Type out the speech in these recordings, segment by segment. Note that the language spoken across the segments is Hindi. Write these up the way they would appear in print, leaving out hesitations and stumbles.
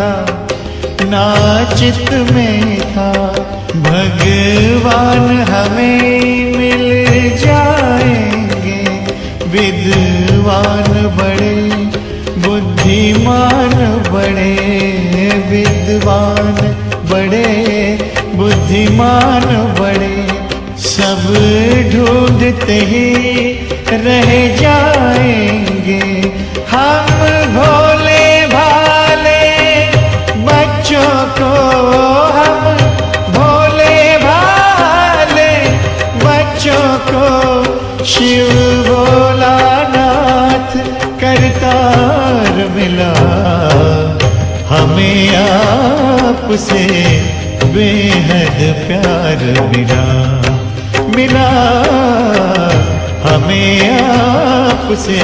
का नाचित में था। भगवान हमें मिल जाएंगे, विद्वान बड़े बुद्धिमान बड़े, विद्वान बड़े बुद्धिमान बड़े, सब ढूंढते ही रह जाएंगे। हम भोले भाले बच्चों को, हम भोले भाले बच्चों को शिव भोलानाथ करतार मिला। हमें आपसे बेहद प्यार मिला, मिला हमें आपसे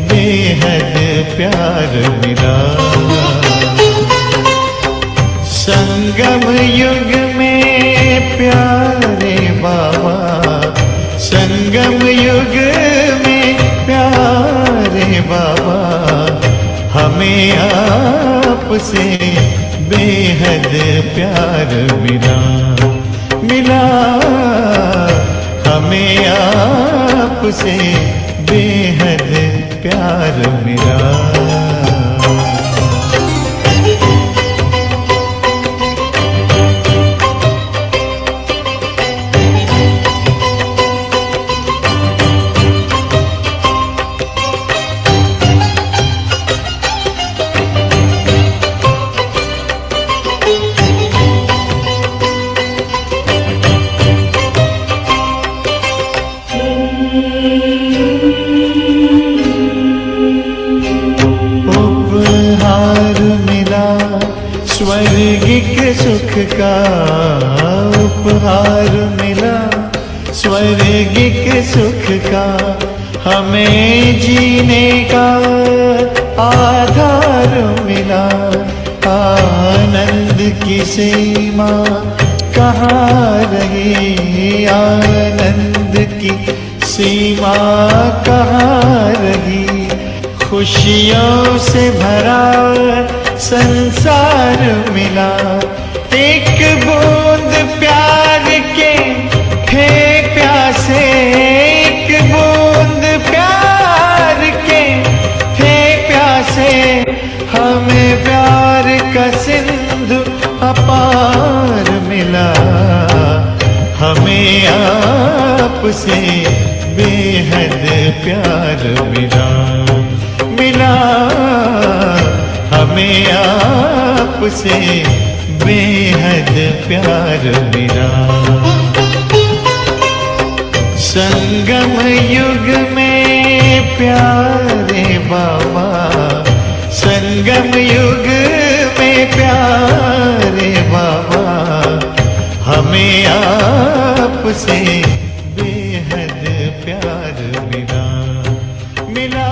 बेहद प्यार मिला। संगम युग में प्यारे बाबा, संगम युग में प्यारे बाबा, हमें आपसे बेहद प्यार मिला, मिला हमें आपसे बेहद प्यार मिला। स्वर्गिक सुख का उपहार मिला, स्वर्गिक सुख का हमें जीने का आधार मिला। आनंद की सीमा कहाँ रही, आनंद की सीमा कहाँ रही। खुशियों से भरा संसार मिला, एक बूंद प्यार के थे प्यासे, एक बूंद प्यार के थे प्यासे। हमें प्यार का सिंधु अपार मिला, हमें आपसे बेहद प्यार मिला, मिला हमें आपसे बेहद प्यार मिला। संगम युग में प्यारे बाबा, संगम युग में प्यारे बाबा, हमें आपसे बेहद प्यार मिला, मिला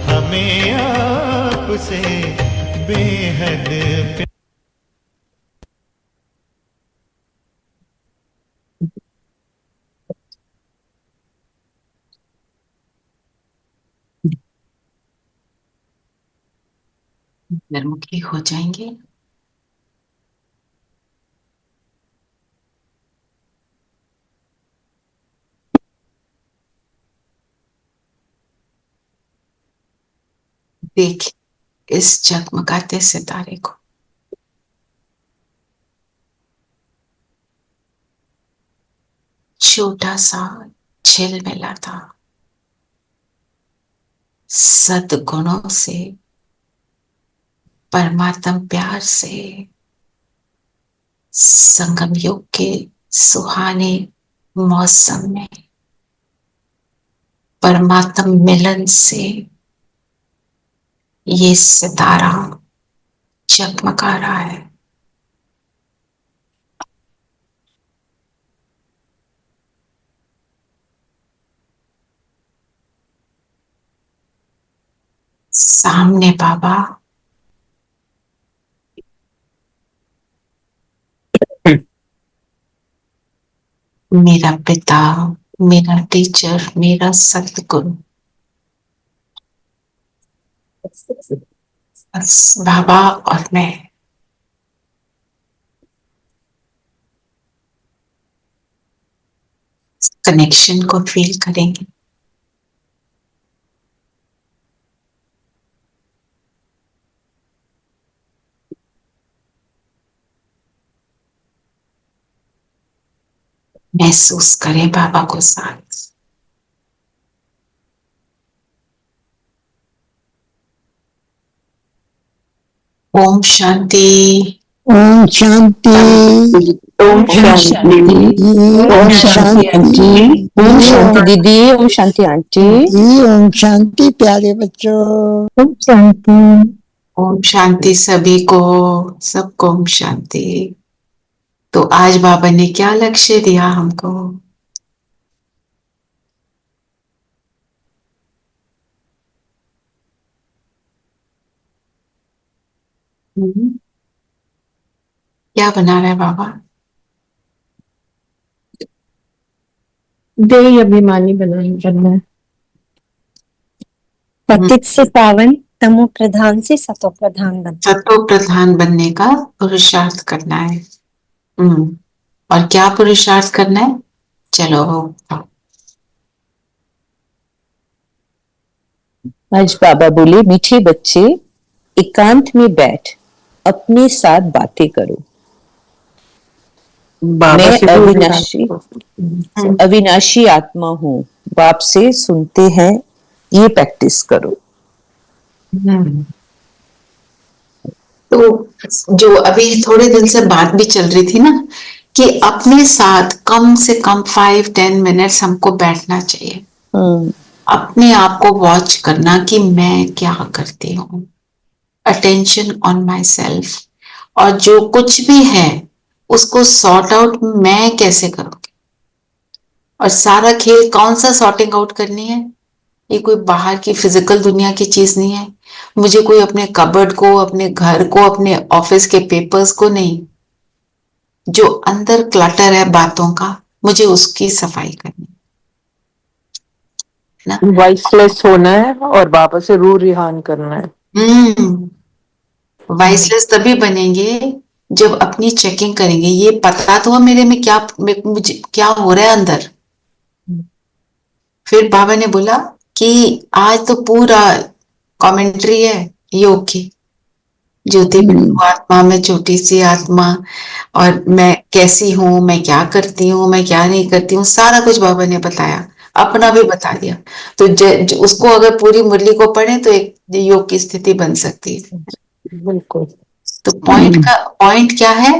हमें आपसे बेहद प्यार। निर्मुखी हो जाएंगे। देख इस जगमगाते सितारे को, छोटा सा झिलमिलाता सद्गुणों से, परमात्म प्यार से, संगम युग के सुहाने मौसम में परमात्म मिलन से ये सितारा जगमगा रहा है। सामने बाबा मेरा पिता, मेरा टीचर, मेरा सतगुरु बस बाबा और मैं कनेक्शन को फील करेंगे। महसूस करें बाबा को साथ। ओम शांति। ओम शांति। ओम शांति। ओम शांति। ओम शांति दीदी। ओम शांति आंटी। ओम शांति प्यारे बच्चों। ओम शांति। ओम शांति सभी को, सबको ओम शांति। तो आज बाबा ने क्या लक्ष्य दिया हमको? क्या बना रहा है बाबा? देह अभिमानी बनना है। पतित से पावन, तमो प्रधान से सतो प्रधान बनना। सतो प्रधान बनने का पुरुषार्थ करना है। और क्या पुरुषार्थ करना है? चलो आज बाबा बोले, मीठे बच्चे एकांत में बैठ अपने साथ बातें करो। मैं अविनाशी आत्मा हूँ, बाप से सुनते हैं, ये प्रैक्टिस करो। तो जो अभी थोड़े दिन से बात भी चल रही थी ना, कि अपने साथ कम से कम 5-10 मिनट्स हमको बैठना चाहिए। अपने आप को वॉच करना कि मैं क्या करती हूँ। Attention on my self. और जो कुछ भी है उसको सॉर्ट आउट मैं कैसे करूंगी। और सारा खेल कौन सा सॉर्टिंग आउट करनी है? ये कोई बाहर की फिजिकल दुनिया की चीज नहीं है। मुझे कोई अपने कबर्ड को, अपने घर को, अपने ऑफिस के पेपर्स को नहीं, जो अंदर क्लटर है बातों का, मुझे उसकी सफाई करनी है ना। वाइसलेस होना है और बाबा से रू रिहान करना है। वाइसलेस तभी बनेंगे जब अपनी चेकिंग करेंगे। ये पता तो है मेरे में क्या, मुझे क्या हो रहा है अंदर। फिर बाबा ने बोला कि आज तो पूरा कमेंट्री है योग की। ज्योति आत्मा में छोटी सी आत्मा, और मैं कैसी हूं, मैं क्या करती हूँ, मैं क्या नहीं करती हूँ, सारा कुछ बाबा ने बताया, अपना भी बता दिया। तो उसको अगर पूरी मुरली को पढ़े तो एक योग की स्थिति बन सकती है। बिल्कुल। तो पॉइंट क्या है?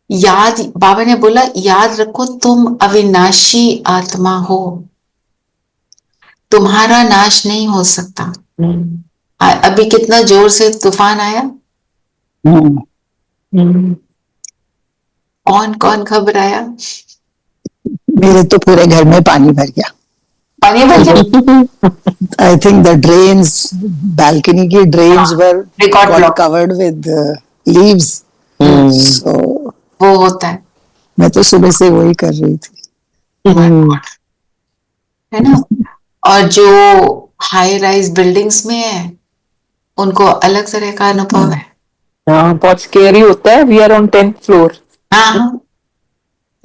याद, बाबा ने बोला याद रखो तुम अविनाशी आत्मा हो, तुम्हारा नाश नहीं हो सकता। अभी कितना जोर से तूफान आया, कौन कौन घबराया? मेरे तो पूरे घर में पानी भर गया। पानी भर गया। I think the drains, balcony की drains were block. Covered with leaves. So वो होता है, मैं तो सुबह से वही कर रही थी। है ना। और जो हाई राइज बिल्डिंग्स में है उनको अलग तरह का अनुभव है। हाँ, बहुत स्केरी होता है। We are on 10th floor. हाँ,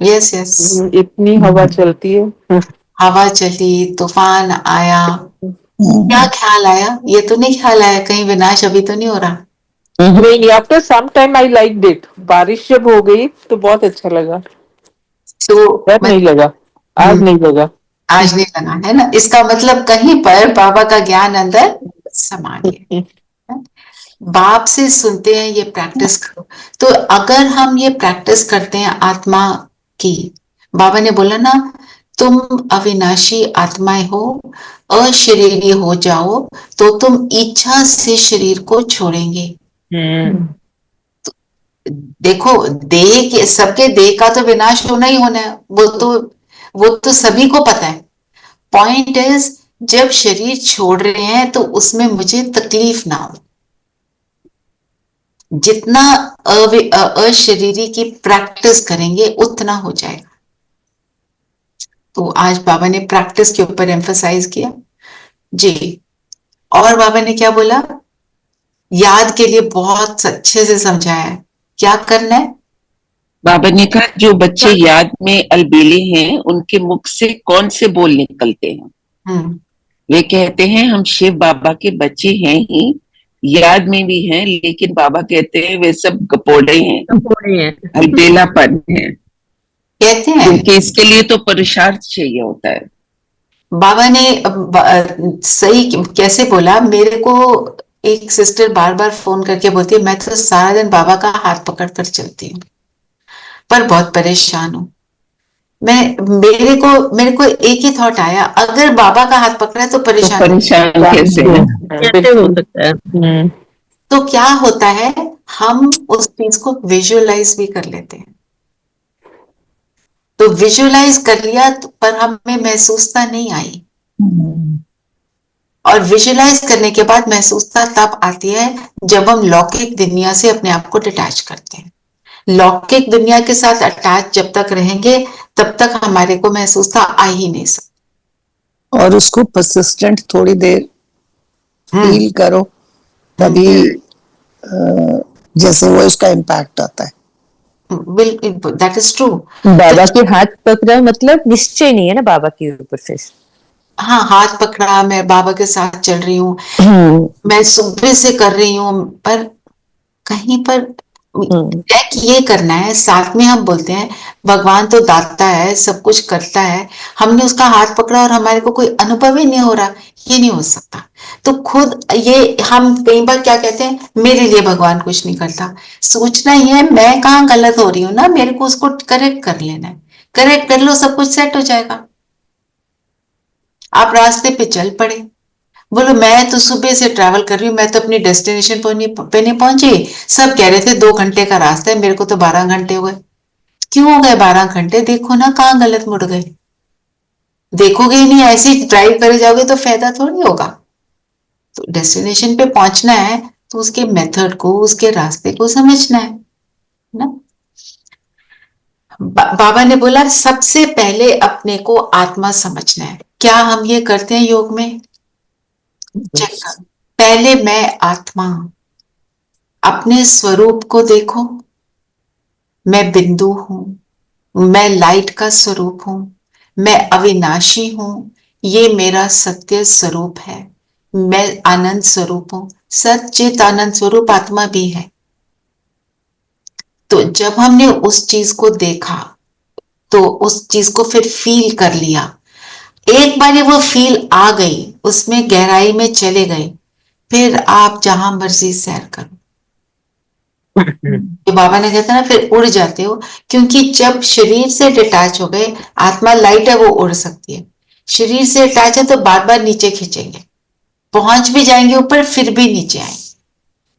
यस यस। इतनी हवा चलती है। हवा चली, तूफान आया, क्या ख्याल आया? ये तो नहीं ख्याल आया कहीं विनाश अभी तो नहीं हो रहा? नहीं, after some time I like it. बारिश जब हो गई तो बहुत अच्छा लगा। तो नहीं लगा, आज नहीं लगा। आज नहीं लगा, है ना। इसका मतलब कहीं पर बाबा का ज्ञान अंदर समा गया। बाप से सुनते हैं, ये प्रैक्टिस करो। तो अगर हम ये प्रैक्टिस करते हैं आत्मा की, बाबा ने बोला ना तुम अविनाशी आत्माएं हो, अशरीरी हो जाओ, तो तुम इच्छा से शरीर को छोड़ेंगे। तो देखो, देह के, सबके देह का तो विनाश होना ही होना है, वो तो सभी को पता है। पॉइंट इज जब शरीर छोड़ रहे हैं तो उसमें मुझे तकलीफ ना हो। जितना अशरीरी की प्रैक्टिस करेंगे उतना हो जाएगा। तो आज बाबा ने प्रैक्टिस के ऊपर एम्फसाइज किया जी। और बाबा ने क्या बोला? याद के लिए बहुत अच्छे से समझाया है। क्या करना है? बाबा ने कहा जो बच्चे याद में अलबेले हैं उनके मुख से कौन से बोल निकलते हैं? हम्म वे कहते हैं हम शिव बाबा के बच्चे हैं ही, याद में भी हैं, लेकिन बाबा कहते हैं वे सब गपोड़े हैं, अलबेलापन है, कहते हैं क्योंकि इसके लिए तो पुरुषार्थ चाहिए होता है। बाबा ने सही कैसे बोला मेरे को। एक सिस्टर बार बार फोन करके बोलती है मैं तो सारा दिन बाबा का हाथ पकड़ कर चलती हूँ, पर बहुत परेशान हूँ। मेरे को एक ही थॉट आया, अगर बाबा का हाथ पकड़ा है तो तो परेशान परेशान कैसे है? कैसे हो सकता है? तो क्या होता है, हम उस चीज को विजुअलाइज भी कर लेते हैं। तो विजुअलाइज कर लिया पर हमें महसूसता नहीं आई, और विजुअलाइज करने के बाद महसूसता तब आती है जब हम लौकिक दुनिया से अपने आप को डिटैच करते हैं। लौकिक दुनिया के साथ अटैच जब तक रहेंगे तब तक हमारे को महसूसता आ ही नहीं सकती। और उसको परसिस्टेंट थोड़ी देर फील करो, तभी जैसे वो इसका इम्पैक्ट आता है। बिल्कुल, दैट इज ट्रू। बाबा के हाथ पकड़ा मतलब निश्चय नहीं है ना बाबा के ऊपर फिर। हाँ, हाथ पकड़ा, मैं बाबा के साथ चल रही हूँ, मैं सुबह से कर रही हूँ, पर कहीं पर चेक ये करना है। साथ में हम बोलते हैं भगवान तो दाता है, सब कुछ करता है, हमने उसका हाथ पकड़ा और हमारे को कोई अनुभव ही नहीं हो रहा, ये नहीं हो सकता। तो खुद ये हम कई बार क्या कहते हैं, मेरे लिए भगवान कुछ नहीं करता। सोचना ही है मैं कहाँ गलत हो रही हूँ ना, मेरे को उसको करेक्ट कर लेना है। करेक्ट कर लो, सब कुछ सेट हो जाएगा। आप रास्ते पे चल पड़े, बोलो मैं तो सुबह से ट्रैवल कर रही हूँ, मैं तो अपनी डेस्टिनेशन पे नहीं पहुंची। सब कह रहे थे 2 घंटे का रास्ता है, मेरे को तो 12 घंटे हो गए। क्यों हो गए 12 घंटे? देखो ना कहाँ गलत मुड़ गए। देखोगे ही नहीं, ऐसे ही ड्राइव करे जाओगे तो फायदा थोड़ी होगा। तो डेस्टिनेशन पे पहुंचना है तो उसके मेथड को, उसके रास्ते को समझना है ना। बाबा ने बोला सबसे पहले अपने को आत्मा समझना है। क्या हम ये करते हैं योग में? चेक करो, पहले मैं आत्मा हूं, अपने स्वरूप को देखो। मैं बिंदु हूं, मैं लाइट का स्वरूप हूं, मैं अविनाशी हूं, ये मेरा सत्य स्वरूप है, मैं आनंद स्वरूप हूं। सच्चित आनंद स्वरूप आत्मा भी है। तो जब हमने उस चीज को देखा तो उस चीज को फिर फील कर लिया। एक बार वो फील आ गई, उसमें गहराई में चले गए, फिर आप जहां मर्जी सैर करो। जो बाबा ने कहता ना, फिर उड़ जाते हो, क्योंकि जब शरीर से डिटैच हो गए, आत्मा लाइट है, वो उड़ सकती है। शरीर से अटैच है तो बार बार नीचे खींचेंगे, पहुंच भी जाएंगे ऊपर फिर भी नीचे आएंगे,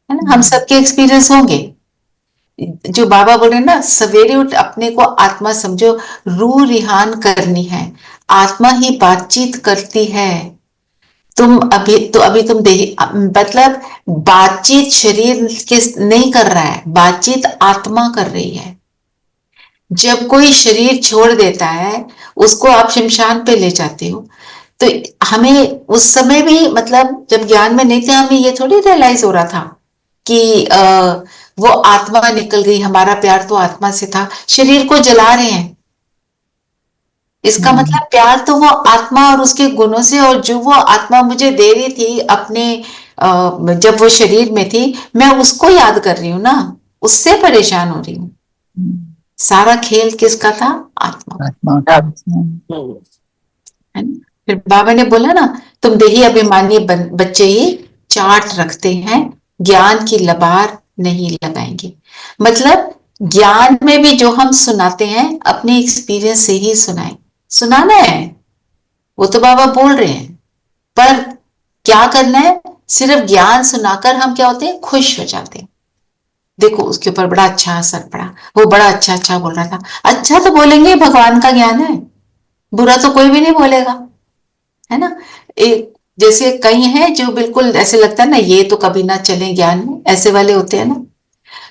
है ना। हम सबके एक्सपीरियंस होंगे। जो बाबा बोले ना, सवेरे उठ अपने को आत्मा समझो, रूह रिहान करनी है, आत्मा ही बातचीत करती है। अभी तुम मतलब बातचीत शरीर के नहीं कर रहा है, बातचीत आत्मा कर रही है। जब कोई शरीर छोड़ देता है, उसको आप शमशान पे ले जाते हो, तो हमें उस समय भी, मतलब जब ज्ञान में नहीं थे, हमें ये थोड़ी रियलाइज हो रहा था कि वो आत्मा निकल गई, हमारा प्यार तो आत्मा से था। शरीर को जला रहे हैं, इसका मतलब प्यार तो वो आत्मा और उसके गुणों से, और जो वो आत्मा मुझे दे रही थी अपने जब वो शरीर में थी, मैं उसको याद कर रही हूँ ना, उससे परेशान हो रही हूँ। सारा खेल किसका था? आत्मा। आत्मा है ना। फिर बाबा ने बोला ना, तुम देही अभिमानी बच्चे ही चाट रखते हैं, ज्ञान की लबार नहीं लगाएंगे। मतलब ज्ञान में भी जो हम सुनाते हैं अपने एक्सपीरियंस से ही सुनाएं। सुनाना है, वो तो बाबा बोल रहे हैं, पर क्या करना है? सिर्फ ज्ञान सुनाकर हम क्या होते हैं? खुश हो जाते हैं। देखो उसके ऊपर बड़ा अच्छा असर पड़ा, वो बड़ा अच्छा अच्छा बोल रहा था। अच्छा तो बोलेंगे, भगवान का ज्ञान है, बुरा तो कोई भी नहीं बोलेगा, है ना। एक जैसे कई हैं जो बिल्कुल ऐसे लगता है ना, ये तो कभी ना चले ज्ञान में, ऐसे वाले होते हैं ना।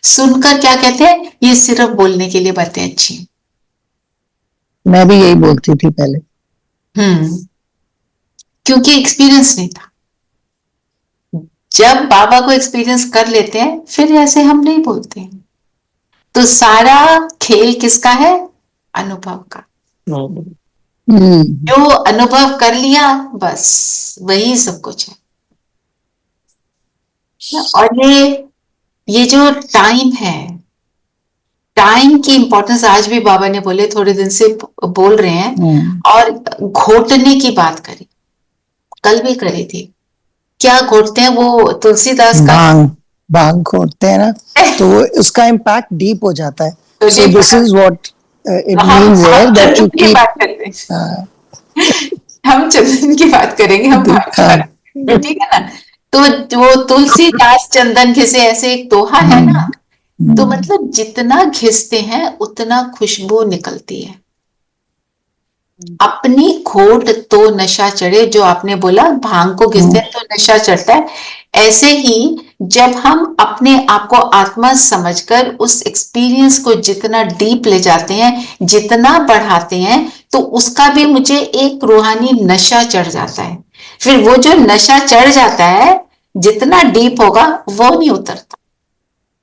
सुनकर क्या कहते हैं, ये सिर्फ बोलने के लिए बातें अच्छी हैं। मैं भी यही बोलती थी पहले। क्योंकि एक्सपीरियंस नहीं था। जब बाबा को एक्सपीरियंस कर लेते हैं फिर ऐसे हम नहीं बोलते हैं। तो सारा खेल किसका है? अनुभव का। जो अनुभव कर लिया बस वही सब कुछ है ना। और ये जो टाइम है, टाइम की इंपॉर्टेंस आज भी बाबा ने बोले, थोड़े दिन से बोल रहे हैं। और घोटने की बात करी, कल भी करी थी। क्या घोटते हैं वो? तुलसीदास का भांग घोटते हैं ना, तो वो उसका इम्पैक्ट डीप हो जाता है। तो सो deep दिस होता इज व्हाट इट है। हम मीन्स हियर दैट यू चंदन की कीप। बात करते हैं, हम चंदन की बात करेंगे, हम भांग की बात करेंगे, ठीक है ना। तो वो तुलसीदास चंदन घिसे, ऐसे एक दोहा है ना। तो मतलब जितना घिसते हैं उतना खुशबू निकलती है। अपनी खोट तो नशा चढ़े, जो आपने बोला भांग को घिसते हैं तो नशा चढ़ता है। ऐसे ही जब हम अपने आप को आत्मा समझकर उस एक्सपीरियंस को जितना डीप ले जाते हैं, जितना बढ़ाते हैं, तो उसका भी मुझे एक रूहानी नशा चढ़ जाता है। फिर वो जो नशा चढ़ जाता है, जितना डीप होगा वो नहीं उतरता।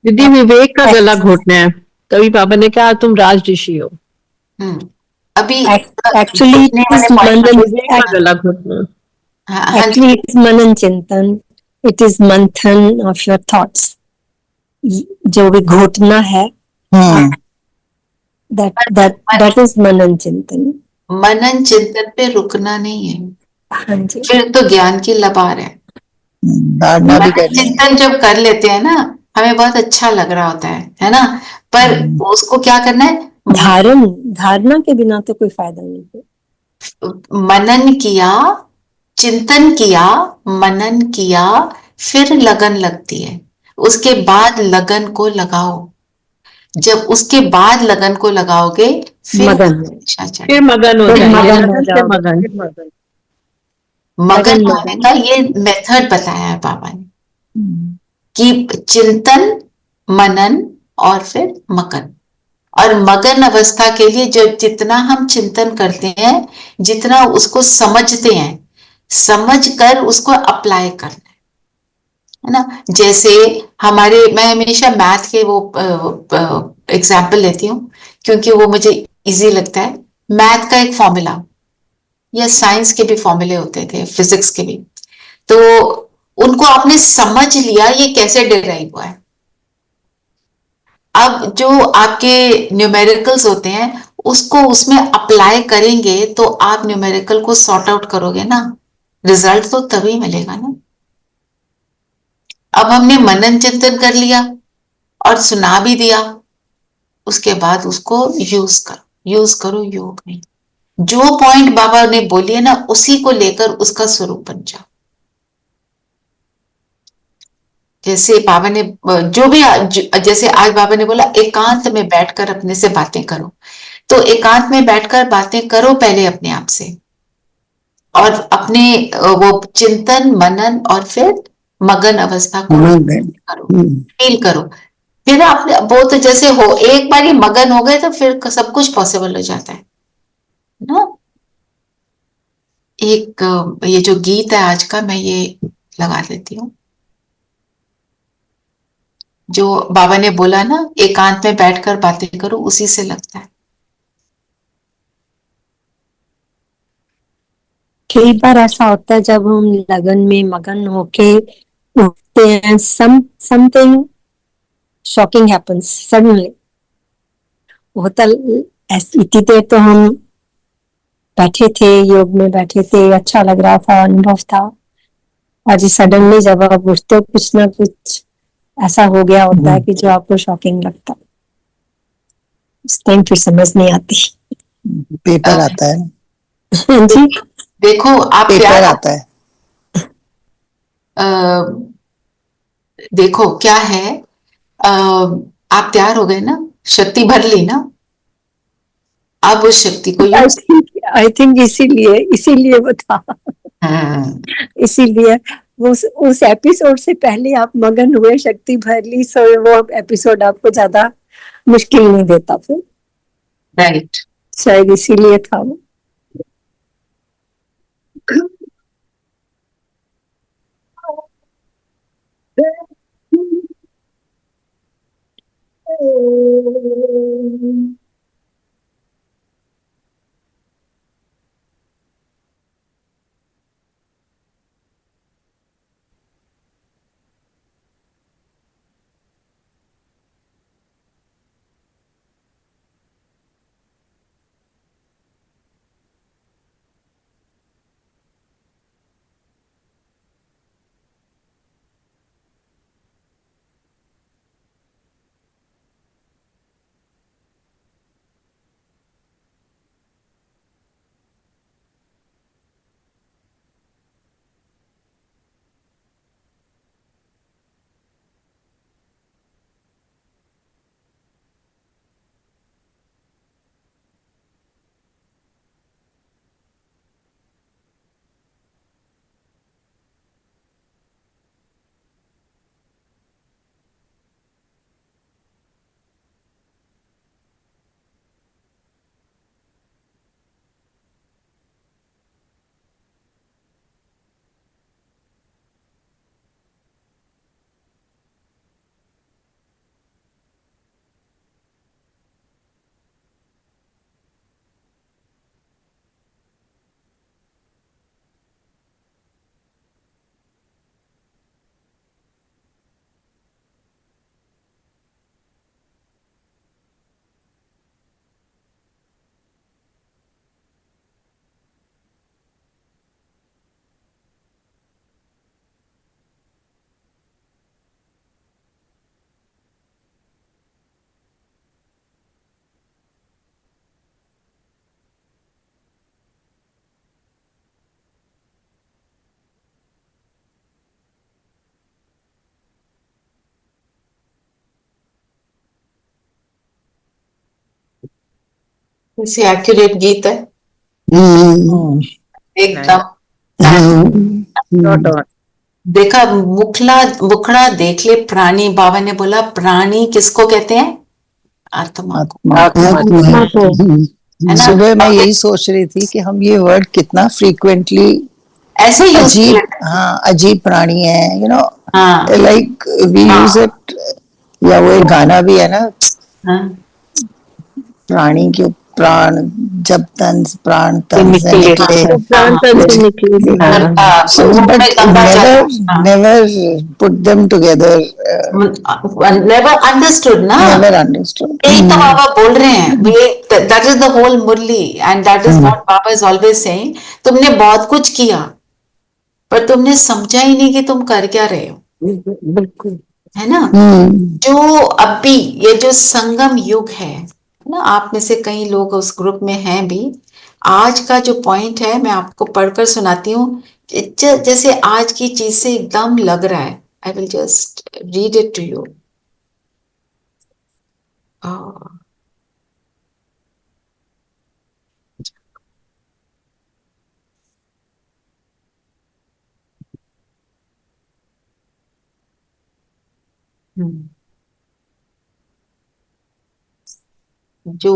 दीदी विवेक का गला घोटना है। तभी पापा ने कहा तुम राज ऋषि हो। अभी Actually, it घुटने वाले is point Manan. विवेक का गला घोटना। हाँ, हाँ, Actually, it is Manan Chintan. It is manthan of your thoughts. जो भी घोटना है, that is Manan Chintan. मनन चिंतन पे रुकना नहीं है, हाँ जी। फिर तो ज्ञान की लबार है। धारणा भी मनन करनी है। चिंतन जब कर लेते हैं ना, हमें बहुत अच्छा लग रहा होता है ना। पर उसको क्या करना है? धारणा के बिना तो कोई फायदा नहीं है। मनन किया, चिंतन किया, मनन किया, फिर लगन लगती है। उसके बाद लगन को लगाओ। जब उसके बाद लगन को लगाओगे फिर मगन। नशा चढ़ेगा। फिर मगन हो फिर जाएंगे, मगन हो लगन से जाओगे। मगन। मगन होने का ये मेथड बताया है बाबा ने, कि चिंतन, मनन और फिर मगन। और मगन अवस्था के लिए जो जितना हम चिंतन करते हैं, जितना उसको समझते हैं, समझ कर उसको अप्लाई करना है ना। जैसे मैं हमेशा मैथ के वो एग्जाम्पल लेती हूँ, क्योंकि वो मुझे इजी लगता है। मैथ का एक फॉर्मूला, या साइंस के भी फॉर्मूले होते थे, फिजिक्स के भी, तो उनको आपने समझ लिया ये कैसे डिराइव हुआ है। अब जो आपके न्यूमेरिकल्स होते हैं, उसको उसमें अप्लाई करेंगे तो आप न्यूमेरिकल को सॉर्ट आउट करोगे ना, रिजल्ट तो तभी मिलेगा ना। अब हमने मनन चिंतन कर लिया और सुना भी दिया, उसके बाद उसको यूज करो योग में। जो पॉइंट बाबा ने बोली है ना, उसी को लेकर उसका स्वरूप बन जाओ। जैसे बाबा ने जैसे आज बाबा ने बोला एकांत में बैठकर अपने से बातें करो, तो एकांत में बैठकर बातें करो पहले अपने आप से, और अपने वो चिंतन, मनन और फिर मगन अवस्था को करो, फील करो। फिर आप वो तो जैसे हो, एक बार ही मगन हो गए तो फिर सब कुछ पॉसिबल हो जाता है ना। एक ये जो गीत है आज का, मैं ये लगा देती हूँ। जो बाबा ने बोला ना एकांत में बैठकर बातें करो, उसी से लगता है। कई बार ऐसा होता है जब हम लगन में मगन होके उठते हैं, समथिंग शॉकिंग हैपेंस सडनली। होता इतनी देर तो हम बैठे थे, योग में बैठे थे, अच्छा लग रहा था, अनुभव था, और जी सडनली जब आप उठते हो कुछ ना कुछ ऐसा हो गया होता है कि जो आपको शॉकिंग लगता है। उस टाइम फिर समझ नहीं आती। पेपर आता है। जी देखो आप पेपर आता है। देखो क्या है, आप तैयार हो गए ना, शक्ति भर ली ना, अब उस शक्ति को आई थिंक इसीलिए वो था। इसीलिए वो उस एपिसोड से पहले आप मगन हुए, शक्ति भर ली, सो वो एपिसोड आपको ज्यादा मुश्किल नहीं देता फिर। राइट। शायद इसीलिए था वो। वैसे एक्यूरेट गीत है एकदम। Spot on. देखा, मुखड़ा देख ले प्राणी, बाबा ने बोला प्राणी किसको कहते हैं? आत्मा को, आत्मा को। है ना? सुबह मैं यही सोच रही थी कि हम ये वर्ड कितना फ्रीक्वेंटली ऐसे यूज अजीब, किया। हाँ अजीब प्राणी है, यू नो, हाँ लाइक वी यूज इट, या वो एक गाना भी है ना, हाँ प्राणी के प्राण जब प्राण तन से निकले निकले। प्राण तन से निकले हाँ, So, मुख but में गंगा जल, हाँ। never put them together, never understood ना, never understood. यही तो बाबा बोल रहे हैं। That is the whole Murli and that is what Baba is always saying. तुमने बहुत कुछ किया पर तुमने समझा ही नहीं कि तुम कर क्या रहे हो, बिल्कुल। है ना? जो अभी ये जो संगम युग है ना, आप में से कई लोग उस ग्रुप में हैं भी। आज का जो पॉइंट है मैं आपको पढ़कर सुनाती हूँ, जैसे आज की चीज से एकदम लग रहा है। I will just read it to you. जो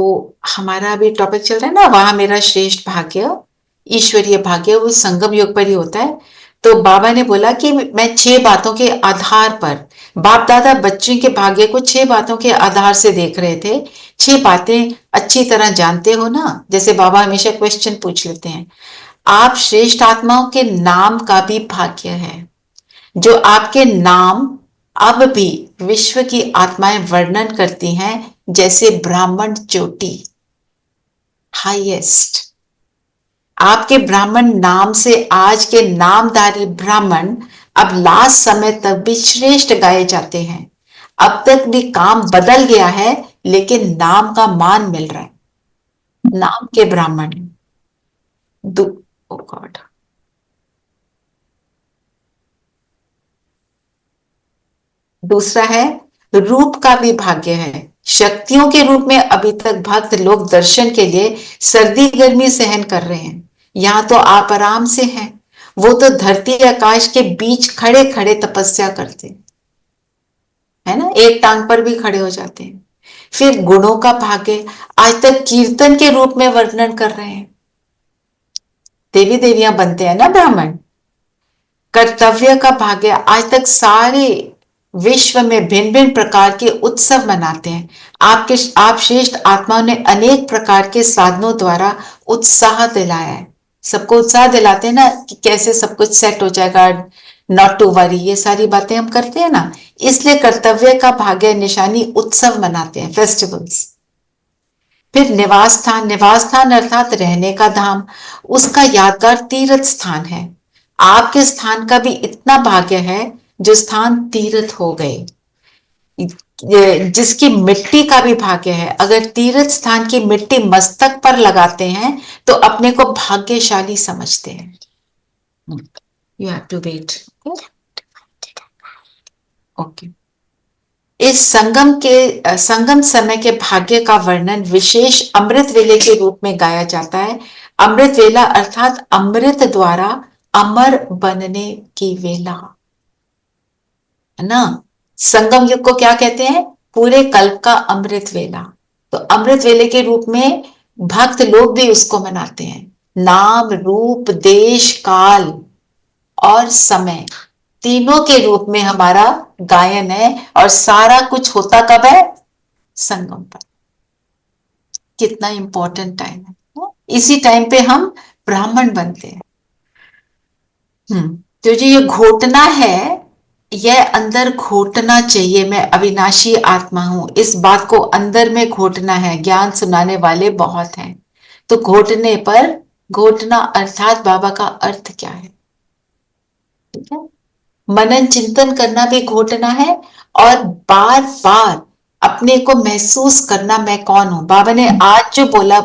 हमारा अभी टॉपिक चल रहा है ना, वहां मेरा श्रेष्ठ भाग्य, ईश्वरीय भाग्य, वो संगम योग पर ही होता है। तो बाबा ने बोला कि मैं 6 बातों के आधार पर, बाप दादा बच्चों के भाग्य को 6 बातों के आधार से देख रहे थे। 6 बातें अच्छी तरह जानते हो ना, जैसे बाबा हमेशा क्वेश्चन पूछ लेते हैं। आप श्रेष्ठ आत्माओं के नाम का भी भाग्य है, जो आपके नाम अब भी विश्व की आत्माएं वर्णन करती हैं, जैसे ब्राह्मण चोटी, हाईएस्ट। आपके ब्राह्मण नाम से आज के नामधारी ब्राह्मण अब लास्ट समय तक भी श्रेष्ठ गाए जाते हैं। अब तक भी काम बदल गया है लेकिन नाम का मान मिल रहा है। नाम के ब्राह्मण ओ गॉड, दूसरा है रूप का भी भाग्य है। शक्तियों के रूप में अभी तक भक्त लोग दर्शन के लिए सर्दी गर्मी सहन कर रहे हैं। यहाँ तो आप आराम से हैं, वो तो धरती आकाश के बीच खड़े खड़े तपस्या करते हैं, है ना? एक टांग पर भी खड़े हो जाते हैं। फिर गुणों का भाग्य, आज तक कीर्तन के रूप में वर्णन कर रहे हैं। देवी देवियां बनते हैं ना ब्राह्मण, कर्तव्य का भाग्य। आज तक सारे विश्व में भिन्न भिन्न प्रकार के उत्सव मनाते हैं। आप श्रेष्ठ आत्माओं ने अनेक प्रकार के साधनों द्वारा उत्साह दिलाया है। सबको उत्साह दिलाते हैं ना कि कैसे सब कुछ सेट हो जाएगा, नॉट टू वरी, ये सारी बातें हम करते हैं ना। इसलिए कर्तव्य का भाग्य निशानी उत्सव मनाते हैं, फेस्टिवल्स। फिर निवास स्थान अर्थात रहने का धाम, उसका यादगार तीर्थ स्थान है। आपके स्थान का भी इतना भाग्य है जो स्थान तीर्थ हो गए। जिसकी मिट्टी का भी भाग्य है। अगर तीर्थ स्थान की मिट्टी मस्तक पर लगाते हैं तो अपने को भाग्यशाली समझते हैं। You have to wait. Okay. इस संगम समय के भाग्य का वर्णन विशेष अमृत वेले के रूप में गाया जाता है। अमृत वेला अर्थात अमृत द्वारा अमर बनने की वेला, है ना। संगम युग को क्या कहते हैं? पूरे कल्प का अमृत वेला। तो अमृत वेले के रूप में भक्त लोग भी उसको मनाते हैं। नाम, रूप, देश, काल और समय तीनों के रूप में हमारा गायन है। और सारा कुछ होता कब है? संगम पर। कितना इंपॉर्टेंट टाइम है। इसी टाइम पे हम ब्राह्मण बनते हैं। तो जो ये घोटना है, यह अंदर घोटना चाहिए। मैं अविनाशी आत्मा हूं, इस बात को अंदर में घोटना है। ज्ञान सुनाने वाले बहुत हैं, तो घोटने पर, घोटना अर्थात बाबा का अर्थ क्या है? ठीक है। मनन चिंतन करना भी घोटना है और बार बार अपने को महसूस करना, मैं कौन हूं। बाबा ने आज जो बोला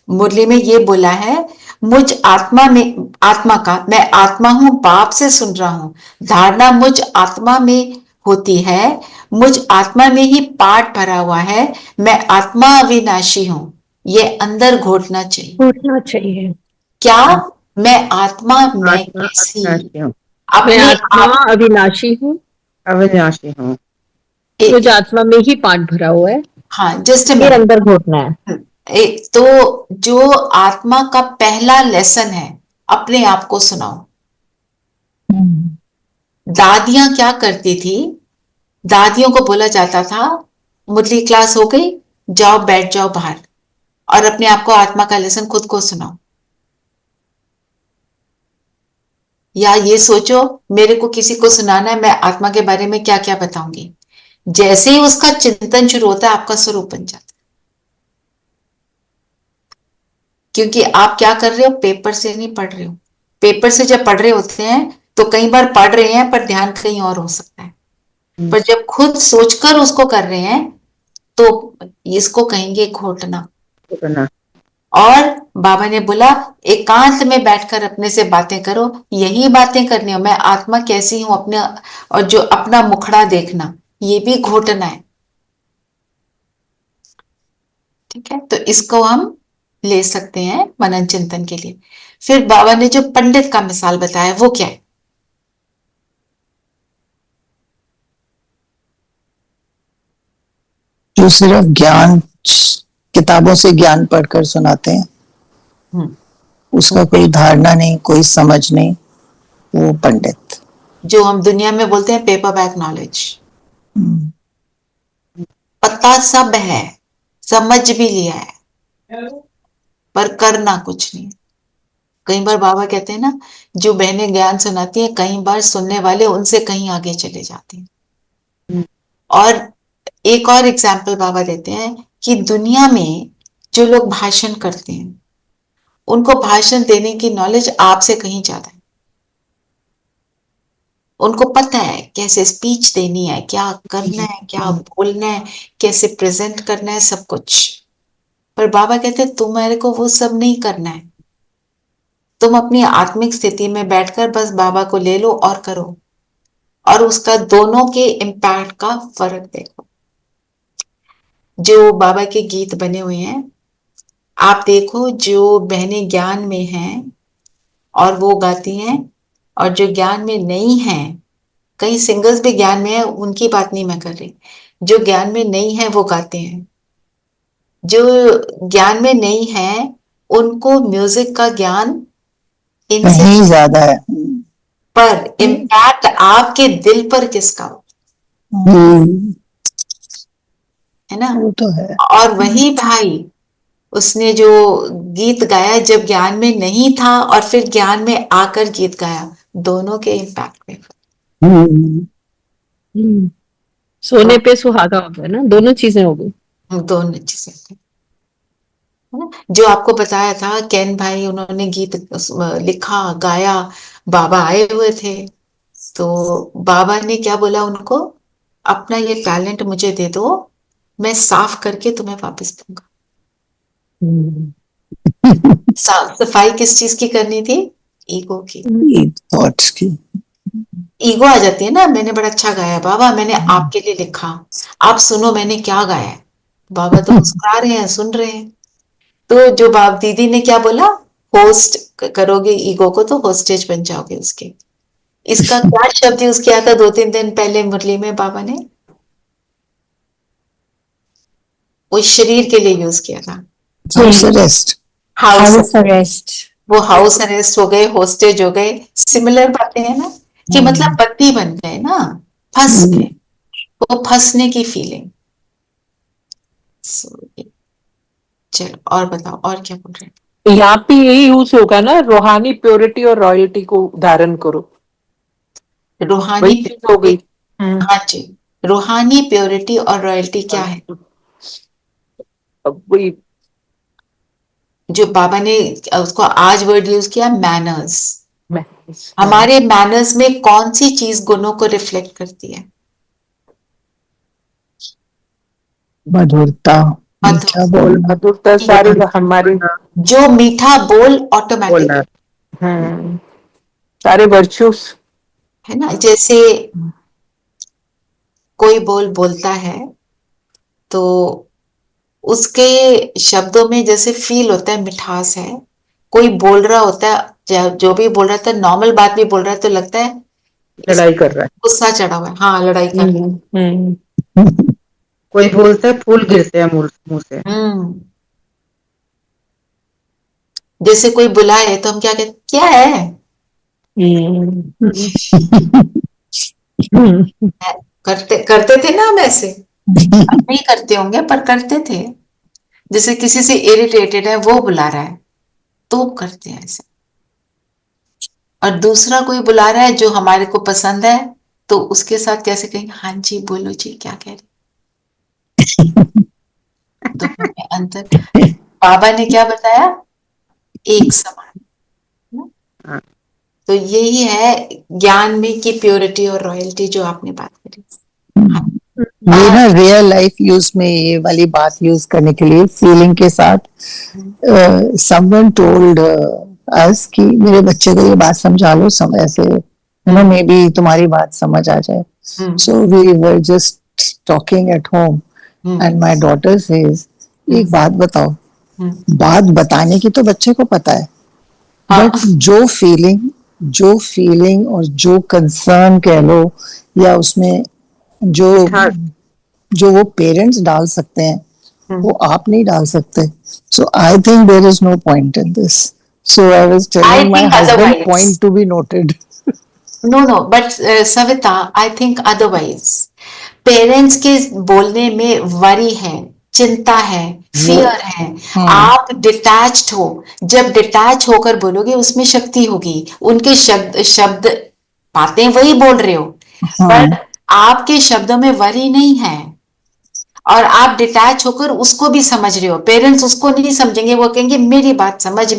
मुरली में, ये बोला है, मुझ आत्मा का, मैं आत्मा हूं, बाप से सुन रहा हूं। धारणा मुझ आत्मा में होती है, मुझ आत्मा में ही पाठ भरा हुआ है। मैं आत्मा अविनाशी हूं, ये अंदर घोटना चाहिए। घोटना चाहिए। क्या मैं आत्मा, मैं कैसी, मैं अपने आत्मा आप अविनाशी हूँ, अविनाशी हूँ। मुझ आत्मा में ही पाठ भरा हुआ है, हाँ, जस्ट फिर अंदर घोटना है। तो जो आत्मा का पहला लेसन है, अपने आप को सुनाओ। दादियां क्या करती थी? दादियों को बोला जाता था, मुरली क्लास हो गई, जाओ बैठ जाओ बाहर और अपने आप को आत्मा का लेसन खुद को सुनाओ। या ये सोचो, मेरे को किसी को सुनाना है, मैं आत्मा के बारे में क्या क्या बताऊंगी। जैसे ही उसका चिंतन शुरू होता है, आपका स्वरूप बन जाता है। क्योंकि आप क्या कर रहे हो? पेपर से नहीं पढ़ रहे हो। पेपर से जब पढ़ रहे होते हैं तो कई बार पढ़ रहे हैं पर ध्यान कहीं और हो सकता है, पर जब खुद सोचकर उसको कर रहे हैं तो इसको कहेंगे घोटना। और बाबा ने बोला, एकांत में बैठकर अपने से बातें करो। यही बातें करनी हो, मैं आत्मा कैसी हूं अपने, और जो अपना मुखड़ा देखना, ये भी घोटना है। ठीक है, तो इसको हम ले सकते हैं मनन चिंतन के लिए। फिर बाबा ने जो पंडित का मिसाल बताया, वो क्या है? जो सिर्फ ज्ञान, किताबों से ज्ञान पढ़कर सुनाते हैं, उसका कोई धारणा नहीं, कोई समझ नहीं, वो पंडित। जो हम दुनिया में बोलते हैं पेपर बैक नॉलेज। पता सब है, समझ भी लिया है, पर करना कुछ नहीं। कई बार बाबा कहते हैं ना, जो बहनें ज्ञान सुनाती हैं, कई बार सुनने वाले उनसे कहीं आगे चले जाते हैं। और एक और एग्जाम्पल बाबा देते हैं कि दुनिया में जो लोग भाषण करते हैं, उनको भाषण देने की नॉलेज आपसे कहीं ज्यादा है। उनको पता है कैसे स्पीच देनी है, क्या करना है, क्या बोलना है, कैसे प्रेजेंट करना है, सब कुछ। पर बाबा कहते हैं तुम्हारे को वो सब नहीं करना है। तुम अपनी आत्मिक स्थिति में बैठकर बस बाबा को ले लो और करो, और उसका दोनों के इम्पैक्ट का फर्क देखो। जो बाबा के गीत बने हुए हैं, आप देखो, जो बहनें ज्ञान में हैं और वो गाती हैं, और जो ज्ञान में नहीं है, कई सिंगर्स भी ज्ञान में है, उनकी बात नहीं मैं कर रही, जो ज्ञान में नहीं है वो गाते हैं। जो ज्ञान में नहीं है उनको म्यूजिक का ज्ञान इनसे नहीं ज्यादा है। पर इम्पैक्ट आपके दिल पर किसका हो, है ना। वो तो है। और वही भाई, उसने जो गीत गाया जब ज्ञान में नहीं था और फिर ज्ञान में आकर गीत गाया, दोनों के इम्पैक्ट में सोने पे सुहागा हो गया ना, दोनों चीजें हो गई। दोनों चीजें, है ना। जो आपको बताया था केन भाई, उन्होंने गीत लिखा, गाया, बाबा आए हुए थे, तो बाबा ने क्या बोला उनको, अपना ये टैलेंट मुझे दे दो, मैं साफ करके तुम्हें वापस दूंगा। साफ सफाई किस चीज की करनी थी, ईगो की। थॉट्स की। ईगो आ जाती है ना, मैंने बड़ा अच्छा गाया बाबा, मैंने आपके लिए लिखा, आप सुनो मैंने क्या गाया है। बाबा तो मुस्कुरा रहे हैं, सुन रहे हैं। तो जो बाप दीदी ने क्या बोला, होस्ट करोगे ईगो को तो होस्टेज बन जाओगे उसके। इसका क्या शब्द यूज किया था 2-3 दिन पहले मुरली में बाबा ने, वो शरीर के लिए यूज किया था, हाउस अरेस्ट। हाउस। अरेस्ट। वो हाउस अरेस्ट हो गए, होस्टेज हो गए, सिमिलर बातें हैं ना, कि मतलब बत्ती बन गए ना, फंस गए, वो फंसने की फीलिंग। चलो और बताओ, और क्या बोल रहे हैं। यहाँ पे यही यूज होगा ना, रूहानी प्योरिटी और रॉयल्टी को धारण करो, रूहानी वही चीज हो गई। हाँ जी, रूहानी प्योरिटी और रॉयल्टी क्या है, अब वही जो बाबा ने उसको आज वर्ड यूज किया, मैनर्स। मैं हमारे मैनर्स में कौन सी चीज गुणों को रिफ्लेक्ट करती है, मधुरता, मीठा बोल। मधुरता, सारे हमारे जो मीठा बोल ऑटोमेटिक, सारे वर्च्यूज, है ना। जैसे कोई बोलता है तो उसके शब्दों में जैसे फील होता है, मिठास है। कोई बोल रहा होता है, जो भी बोल रहा था, नॉर्मल बात भी बोल रहा है तो लगता है लड़ाई कर रहा है। गुस्सा चढ़ा हुआ है, हाँ लड़ाई कर रहा है। कोई बोलता है फूल गिरते हैं मुंह से। जैसे कोई बुलाए तो हम क्या कहते, क्या है, करते करते थे ना हम ऐसे, अब नहीं करते होंगे पर करते थे। जैसे किसी से इरिटेटेड है, वो बुला रहा है तो करते हैं ऐसे, और दूसरा कोई बुला रहा है जो हमारे को पसंद है, तो उसके साथ कैसे कहेंगे, हाँ जी बोलो जी क्या कह रहे। दोनों में अंतर, बाबा ने क्या बताया, एक समान। तो यही है ज्ञान में की प्योरिटी और रॉयल्टी जो आपने बात करी। ये ना रियल लाइफ यूज में ये वाली बात यूज करने के लिए फीलिंग के साथ, समवन टोल्ड अस कि मेरे बच्चे को ये बात समझा लो, ऐसे नो मे बी तुम्हारी बात समझ आ जाए। So we were just talking at home and my daughter says, एक बात बताओ, बात बताने की तो बच्चे को पता है, बट जो फीलिंग और जो कंसर्न कह लो, या उसमें जो वो पेरेंट्स डाल सकते हैं वो आप नहीं डाल सकते। So I think there is no point in this. So I was telling my husband, point to be noted. No but Savita, I think otherwise parents के बोलने में वरी है, चिंता है, फियर है। आप डिटैच्ड हो, जब डिटैच होकर बोलोगे उसमें शक्ति होगी, उनके शब्द बातें वही बोल रहे हो, बट आपके शब्दों में वरी नहीं है, और आप डिटैच होकर उसको भी समझ रहे हो। पेरेंट्स उसको नहीं समझेंगे, वो कहेंगे मेरी बात समझ,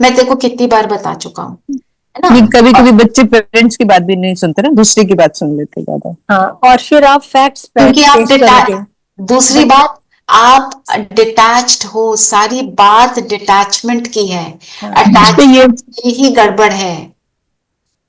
मैं तेरे को कितनी बार बता चुका हूँ, है ना। कभी कभी बच्चे पेरेंट्स की बात भी नहीं सुनते ना, दूसरे की बात सुन लेते ज्यादा। हाँ, और फिर आप फैक्ट्स क्योंकि आप दूसरी बात, आप डिटैच्ड हो, सारी बात डिटैचमेंट की है, अटैचमेंट की ही गड़बड़ है।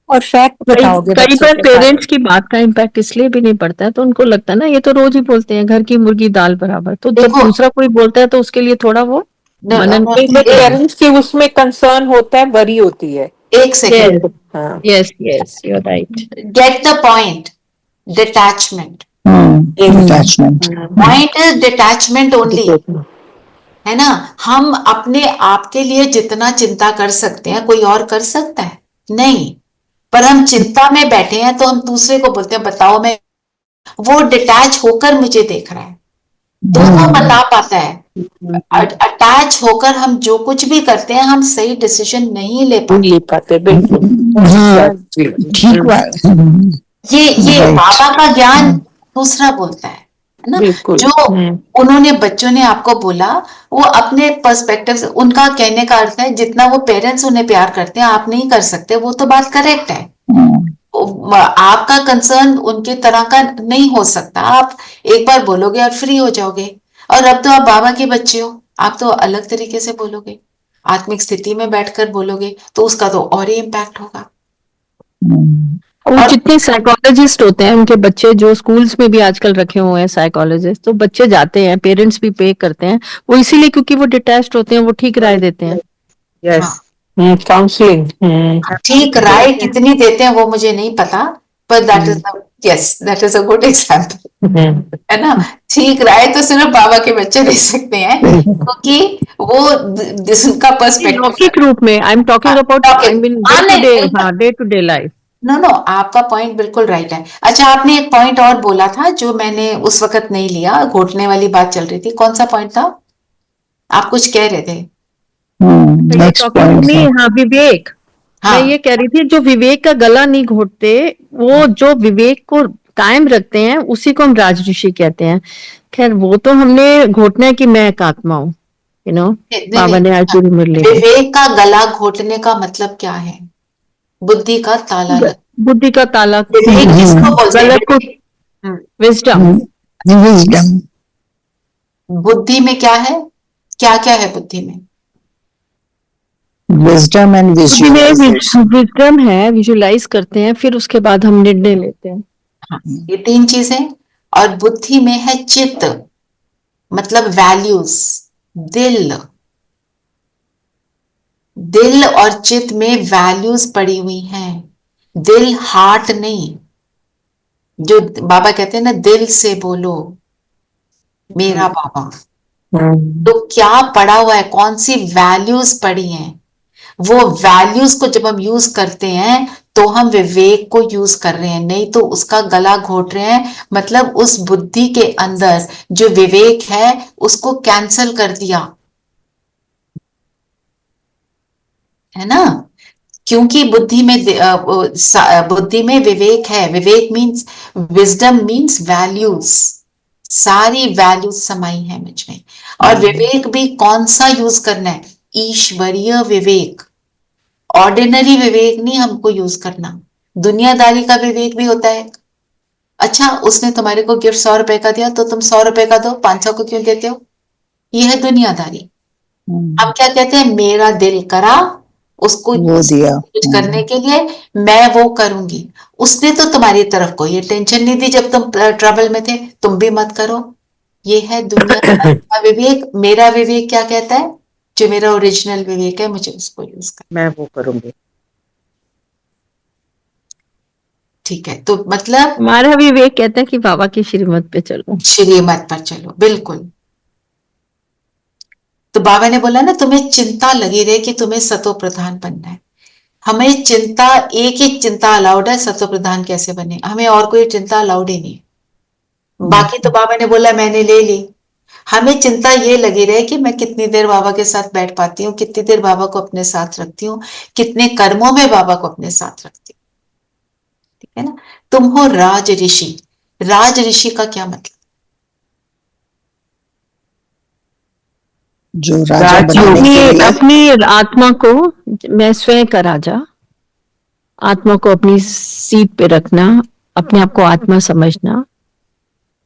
और फैक्ट बताओगे कई बच्चे बार के पेरेंट्स की बात का इम्पैक्ट इसलिए भी नहीं पड़ता है, तो उनको लगता है ना ये तो रोज ही बोलते हैं, घर की मुर्गी दाल बराबर, तो जब देखो, दूसरा कोई बोलता है तो उसके लिए थोड़ा वो मनन पेरेंट्स की उसमें कंसर्न होता है, वरी होती है। एक second, yes yes you are right, get the point, detachment, point is detachment only, है ना। हम अपने आप के लिए जितना चिंता कर सकते हैं कोई और कर सकता है नहीं, पर हम चिंता में बैठे हैं तो हम दूसरे को बोलते हैं बताओ मैं, वो डिटैच होकर मुझे देख रहा है तो वो बता पाता है। अटैच होकर हम जो कुछ भी करते हैं हम सही डिसीजन नहीं ले पाते। ले पाते बिल्कुल। हाँ, ठीक बात। ये Right. बाबा का ज्ञान दूसरा बोलता है ना। बिल्कुल। जो उन्होंने बच्चों ने आपको बोला वो अपने पर्सपेक्टिव से, उनका कहने का अर्थ है जितना वो पेरेंट्स उन्हें प्यार करते हैं आप नहीं कर सकते, वो तो बात करेक्ट है। आपका कंसर्न उनके तरह का नहीं हो सकता, आप एक बार बोलोगे और फ्री हो जाओगे। और अब तो आप बाबा के बच्चे हो, आप तो अलग तरीके से बोलोगे, आत्मिक स्थिति में बैठकर बोलोगे तो उसका तो और ही इम्पैक्ट होगा। और जितने साइकोलॉजिस्ट होते हैं उनके बच्चे जो स्कूल्स में भी आजकल रखे हुए हैं साइकोलॉजिस्ट, तो बच्चे जाते हैं, पेरेंट्स भी पे करते हैं वो इसीलिए क्योंकि वो डिटैच्ड होते हैं, वो ठीक राय देते हैं। Yes, counselling. ठीक राय कितनी देते हैं वो मुझे नहीं पता, पर that is a good example, है ना। ठीक राय तो सिर्फ बाबा के बच्चे दे सकते हैं क्योंकि वो उनका पर्सपेक्टिव। लौकिक रूप में I am talking about, I mean day to day life. No, आपका पॉइंट बिल्कुल राइट है। अच्छा, आपने एक पॉइंट और बोला था जो मैंने उस वक्त नहीं लिया, घोटने वाली बात चल रही थी, कौन सा पॉइंट था? आप कुछ कह रहे थे। हाँ, विवेक। हाँ, मैं ये कह रही थी जो विवेक का गला नहीं घोटते, वो जो विवेक को कायम रखते हैं उसी को हम राजऋषि कहते हैं। खैर वो तो हमने घोटना है कि मैं एक आत्मा हूँ, बाबा ने आज पूरी मुरली में। विवेक का गला घोटने का मतलब क्या है? बुद्धि का ताला लग, बुद्धि का ताला, विवेक किसको बोलते हैं? गलत को विजडम। विजडम। बुद्धि में क्या है, क्या क्या है बुद्धि में? विजडम एंड बुद्धि में विजुअलाइजेशन। विजडम है, विजुलाइज करते हैं, फिर उसके बाद हम निर्णय लेते हैं। हाँ, ये तीन चीजें। और बुद्धि में है चित्त, मतलब वैल्यूज, दिल। दिल और चित्त में वैल्यूज पड़ी हुई हैं, दिल हार्ट नहीं। जो बाबा कहते हैं ना, दिल से बोलो मेरा बाबा। तो क्या पड़ा हुआ है, कौन सी वैल्यूज पड़ी हैं? वो वैल्यूज को जब हम यूज करते हैं तो हम विवेक को यूज कर रहे हैं, नहीं तो उसका गला घोट रहे हैं। मतलब उस बुद्धि के अंदर जो विवेक है उसको कैंसल कर दिया, है ना। क्योंकि बुद्धि में विवेक है, विवेक मीन्स, विजडम मीन्स वैल्यूज, सारी वैल्यूज समाई है मुझ में। और विवेक भी कौन सा यूज करना है? ईश्वरीय विवेक, ऑर्डिनरी विवेक नहीं हमको यूज करना। दुनियादारी का विवेक भी होता है। अच्छा, उसने तुम्हारे को गिफ्ट 100 रुपए का दिया तो तुम 100 रुपए का दो, 500 को क्यों देते हो? ये है दुनियादारी। हम क्या कहते हैं? मेरा दिल करा उसको वो दिया। कुछ करने के लिए, मैं वो करूंगी। उसने तो तुम्हारी तरफ कोई टेंशन नहीं दी जब तुम ट्रबल में थे, तुम भी मत करो। ये है दुनिया का विवेक। मेरा विवेक क्या कहता है? जो मेरा ओरिजिनल विवेक है मुझे उसको यूज कर, मैं वो करूंगी। ठीक है। तो मतलब हमारा विवेक कहता है कि बाबा की श्रीमत पे चलो, श्रीमत पर चलो, बिल्कुल। तो बाबा ने बोला ना, तुम्हें चिंता लगी रहे कि तुम्हें सतो प्रधान बनना है। हमें चिंता, एक ही चिंता अलाउड है, सतो प्रधान कैसे बने, हमें और कोई चिंता अलाउड ही नहीं। बाकी तो बाबा ने बोला मैंने ले ली। हमें चिंता ये लगी रहे कि मैं कितनी देर बाबा के साथ बैठ पाती हूँ, कितनी देर बाबा को अपने साथ रखती हूँ, कितने कर्मों में बाबा को अपने साथ रखती हूँ, ठीक है ना। तुम हो राज ऋषि। राज ऋषि का क्या मतलब? जो राजा बनने के लिए अपनी आत्मा को, मैं स्वयं का राजा, आत्मा को अपनी सीट पे रखना, अपने आप को आत्मा समझना,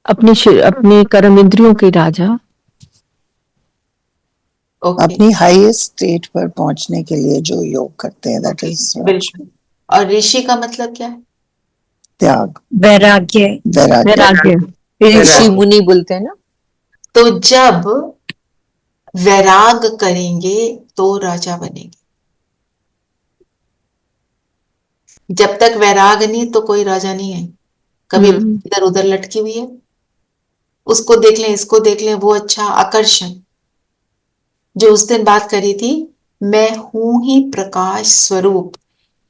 अपने कर्म इंद्रियों के राजा। अपनी हाईएस्ट स्टेट पर पहुंचने के लिए जो योग करते हैं, दैट इज बिल्कुल। और ऋषि का मतलब क्या है? त्याग, वैराग्य। वैराग्य। ऋषि मुनि बोलते हैं ना। तो जब वैराग करेंगे तो राजा बनेंगे। जब तक वैराग नहीं तो कोई राजा नहीं है। कभी इधर उधर लटकी हुई है, उसको देख लें, इसको देख लें, वो अच्छा, आकर्षण। जो उस दिन बात करी थी, मैं हूं ही प्रकाश स्वरूप,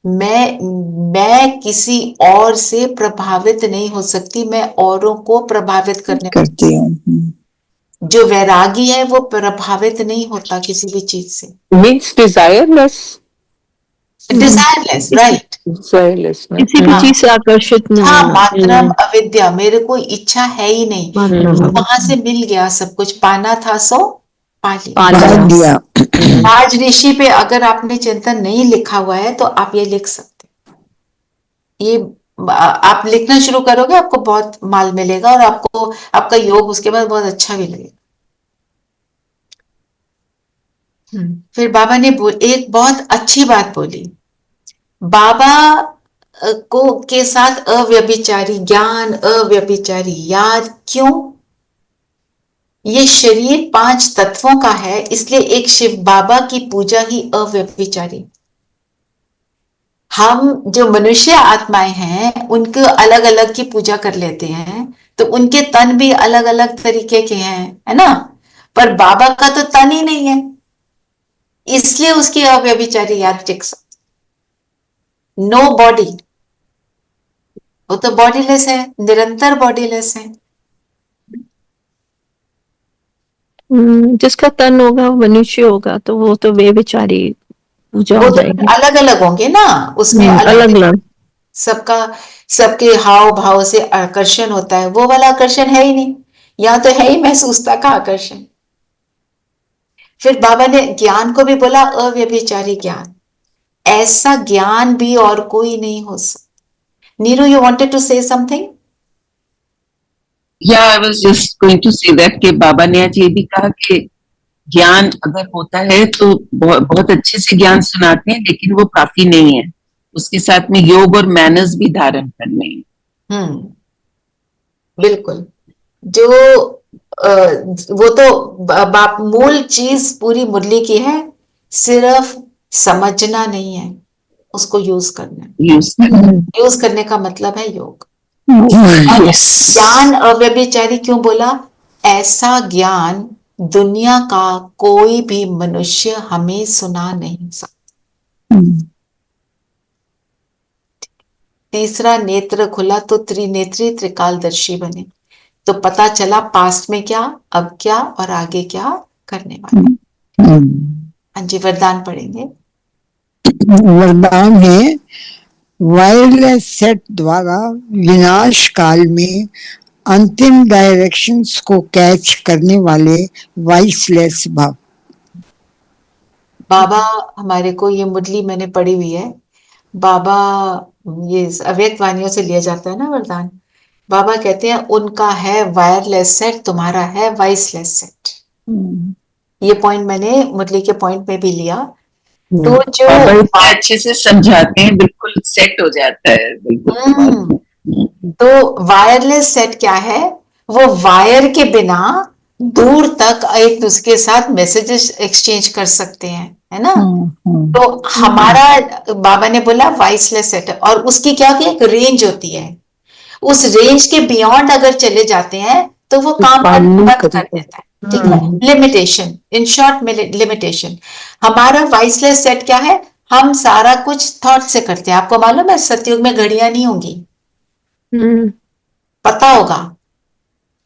मैं किसी और से प्रभावित नहीं हो सकती, मैं औरों को प्रभावित करती हूँ। जो वैरागी है वो प्रभावित नहीं होता किसी भी चीज से। Means desireless. Desireless, right. Desireless. ना? किसी भी चीज से आकर्षित नहीं हाँ, होना। मात्रम अविद्या, मेरे को इच्छा है ही नहीं, मात्रम वहां से मिल गया सब कुछ, पाना था सो पा लिया। बांध दिया। आज ऋषि पे अगर आपने चिंतन नहीं लिखा हुआ है तो आप ये लिख सकते हैं। ये आप लिखना शुरू करोगे, आपको बहुत माल मिलेगा और आपको आपका योग उसके बाद बहुत अच्छा भी लगेगा। फिर बाबा ने एक बहुत अच्छी बात बोली। बाबा को के साथ अव्यभिचारी ज्ञान, अव्यभिचारी याद, क्यों? ये शरीर 5 तत्वों का है, इसलिए एक शिव बाबा की पूजा ही अव्यभिचारी। हम जो मनुष्य आत्माएं हैं उनको अलग अलग की पूजा कर लेते हैं, तो उनके तन भी अलग अलग तरीके के हैं, है ना? पर बाबा का तो तन ही नहीं है, इसलिए उसकी अव्यभिचारी याद टिक सकती। नो बॉडी, वो तो बॉडीलेस है, निरंतर बॉडीलेस है। जिसका तन होगा वो मनुष्य होगा, तो वो तो बेचारी पूजा वो हो तो जाएगी। अलग अलग होंगे ना, उसमें अलग अलग। सबका सबके हाव भाव से आकर्षण होता है, वो वाला आकर्षण है ही नहीं, यहाँ तो है ही महसूसता का आकर्षण। फिर बाबा ने ज्ञान को भी बोला अव्यभिचारी ज्ञान, ऐसा ज्ञान भी और कोई नहीं हो सकता। Neeru, you wanted to say something? या I was just going to say that कि बाबा ने आज ये भी कहा कि ज्ञान अगर होता है तो बहुत अच्छे से ज्ञान सुनाते हैं, लेकिन वो काफी नहीं है, उसके साथ में योग और मैनर्स भी धारण करने हैं। बिल्कुल। जो वो तो मूल चीज पूरी मुरली की है, सिर्फ समझना नहीं है, उसको यूज करना। यूज करने का मतलब है योग। ज्ञान अव्यभिचारी क्यों बोला? ऐसा ज्ञान दुनिया का कोई भी मनुष्य हमें सुना नहीं सकता। तीसरा नेत्र खुला तो त्रिनेत्री त्रिकालदर्शी बने, तो पता चला पास्ट में क्या, अब क्या और आगे क्या करने वाले। हाँ जी, वरदान पढ़ेंगे। वरदान है, वायरलेस सेट द्वारा विनाश काल में अंतिम डायरेक्शंस को कैच करने वाले वॉइसलेस भाव। बाबा हमारे को, ये मुरली मैंने पढ़ी हुई है, बाबा ये अव्यक्त वाणियों से लिया जाता है ना वरदान। बाबा कहते हैं उनका है वायरलेस सेट, तुम्हारा है वॉइसलेस सेट। ये पॉइंट मैंने मुरली के पॉइंट में भी लिया। तो जो अच्छे से समझाते हैं, बिल्कुल सेट हो जाता है बिल्कुल। तो वायरलेस सेट क्या है? वो वायर के बिना दूर तक एक दूसरे के साथ मैसेजेस एक्सचेंज कर सकते हैं, है ना? तो हमारा बाबा ने बोला वॉइसलेस सेट, और उसकी क्या एक रेंज होती है, उस रेंज के बियॉन्ड अगर चले जाते हैं तो वो काम करना बंद कर देता है। ठीक है, लिमिटेशन, इन शॉर्ट में लिमिटेशन। हमारा वॉइसलेस सेट क्या है? हम सारा कुछ थॉट से करते हैं। आपको मालूम है सतयुग में घड़ियां नहीं होंगी, पता होगा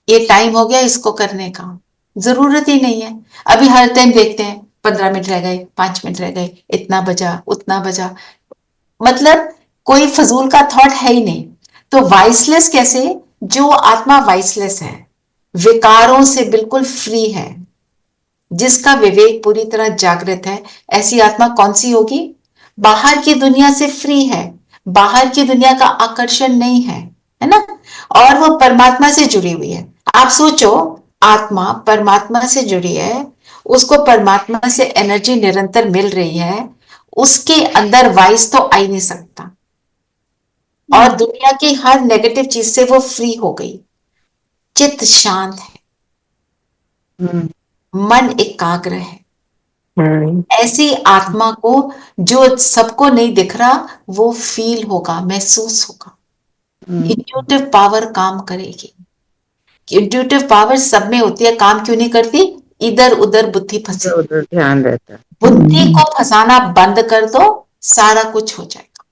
ये टाइम हो गया इसको करने का, जरूरत ही नहीं है। अभी हर टाइम देखते हैं 15 मिनट रह गए, 5 मिनट रह गए, इतना बजा उतना बजा, मतलब कोई फजूल का थॉट है ही नहीं। तो वॉइसलेस कैसे? जो आत्मा वॉइसलेस है, विकारों से बिल्कुल फ्री है, जिसका विवेक पूरी तरह जागृत है, ऐसी आत्मा कौन सी होगी? बाहर की दुनिया से फ्री है, बाहर की दुनिया का आकर्षण नहीं है, है ना? और वो परमात्मा से जुड़ी हुई है। आप सोचो, आत्मा परमात्मा से जुड़ी है, उसको परमात्मा से एनर्जी निरंतर मिल रही है, उसके अंदर वाइस तो आ ही नहीं सकता, और दुनिया की हर नेगेटिव चीज से वो फ्री हो गई, चित्त शांत है, मन एकाग्र है। ऐसी आत्मा को जो सबको नहीं दिख रहा वो फील होगा, महसूस होगा। इंट्यूटिव पावर काम करेगी। इंट्यूटिव पावर सब में होती है, काम क्यों नहीं करती? इधर उधर बुद्धि फंसी, उधर ध्यान रहता है। बुद्धि को फंसाना बंद कर दो, सारा कुछ हो जाएगा।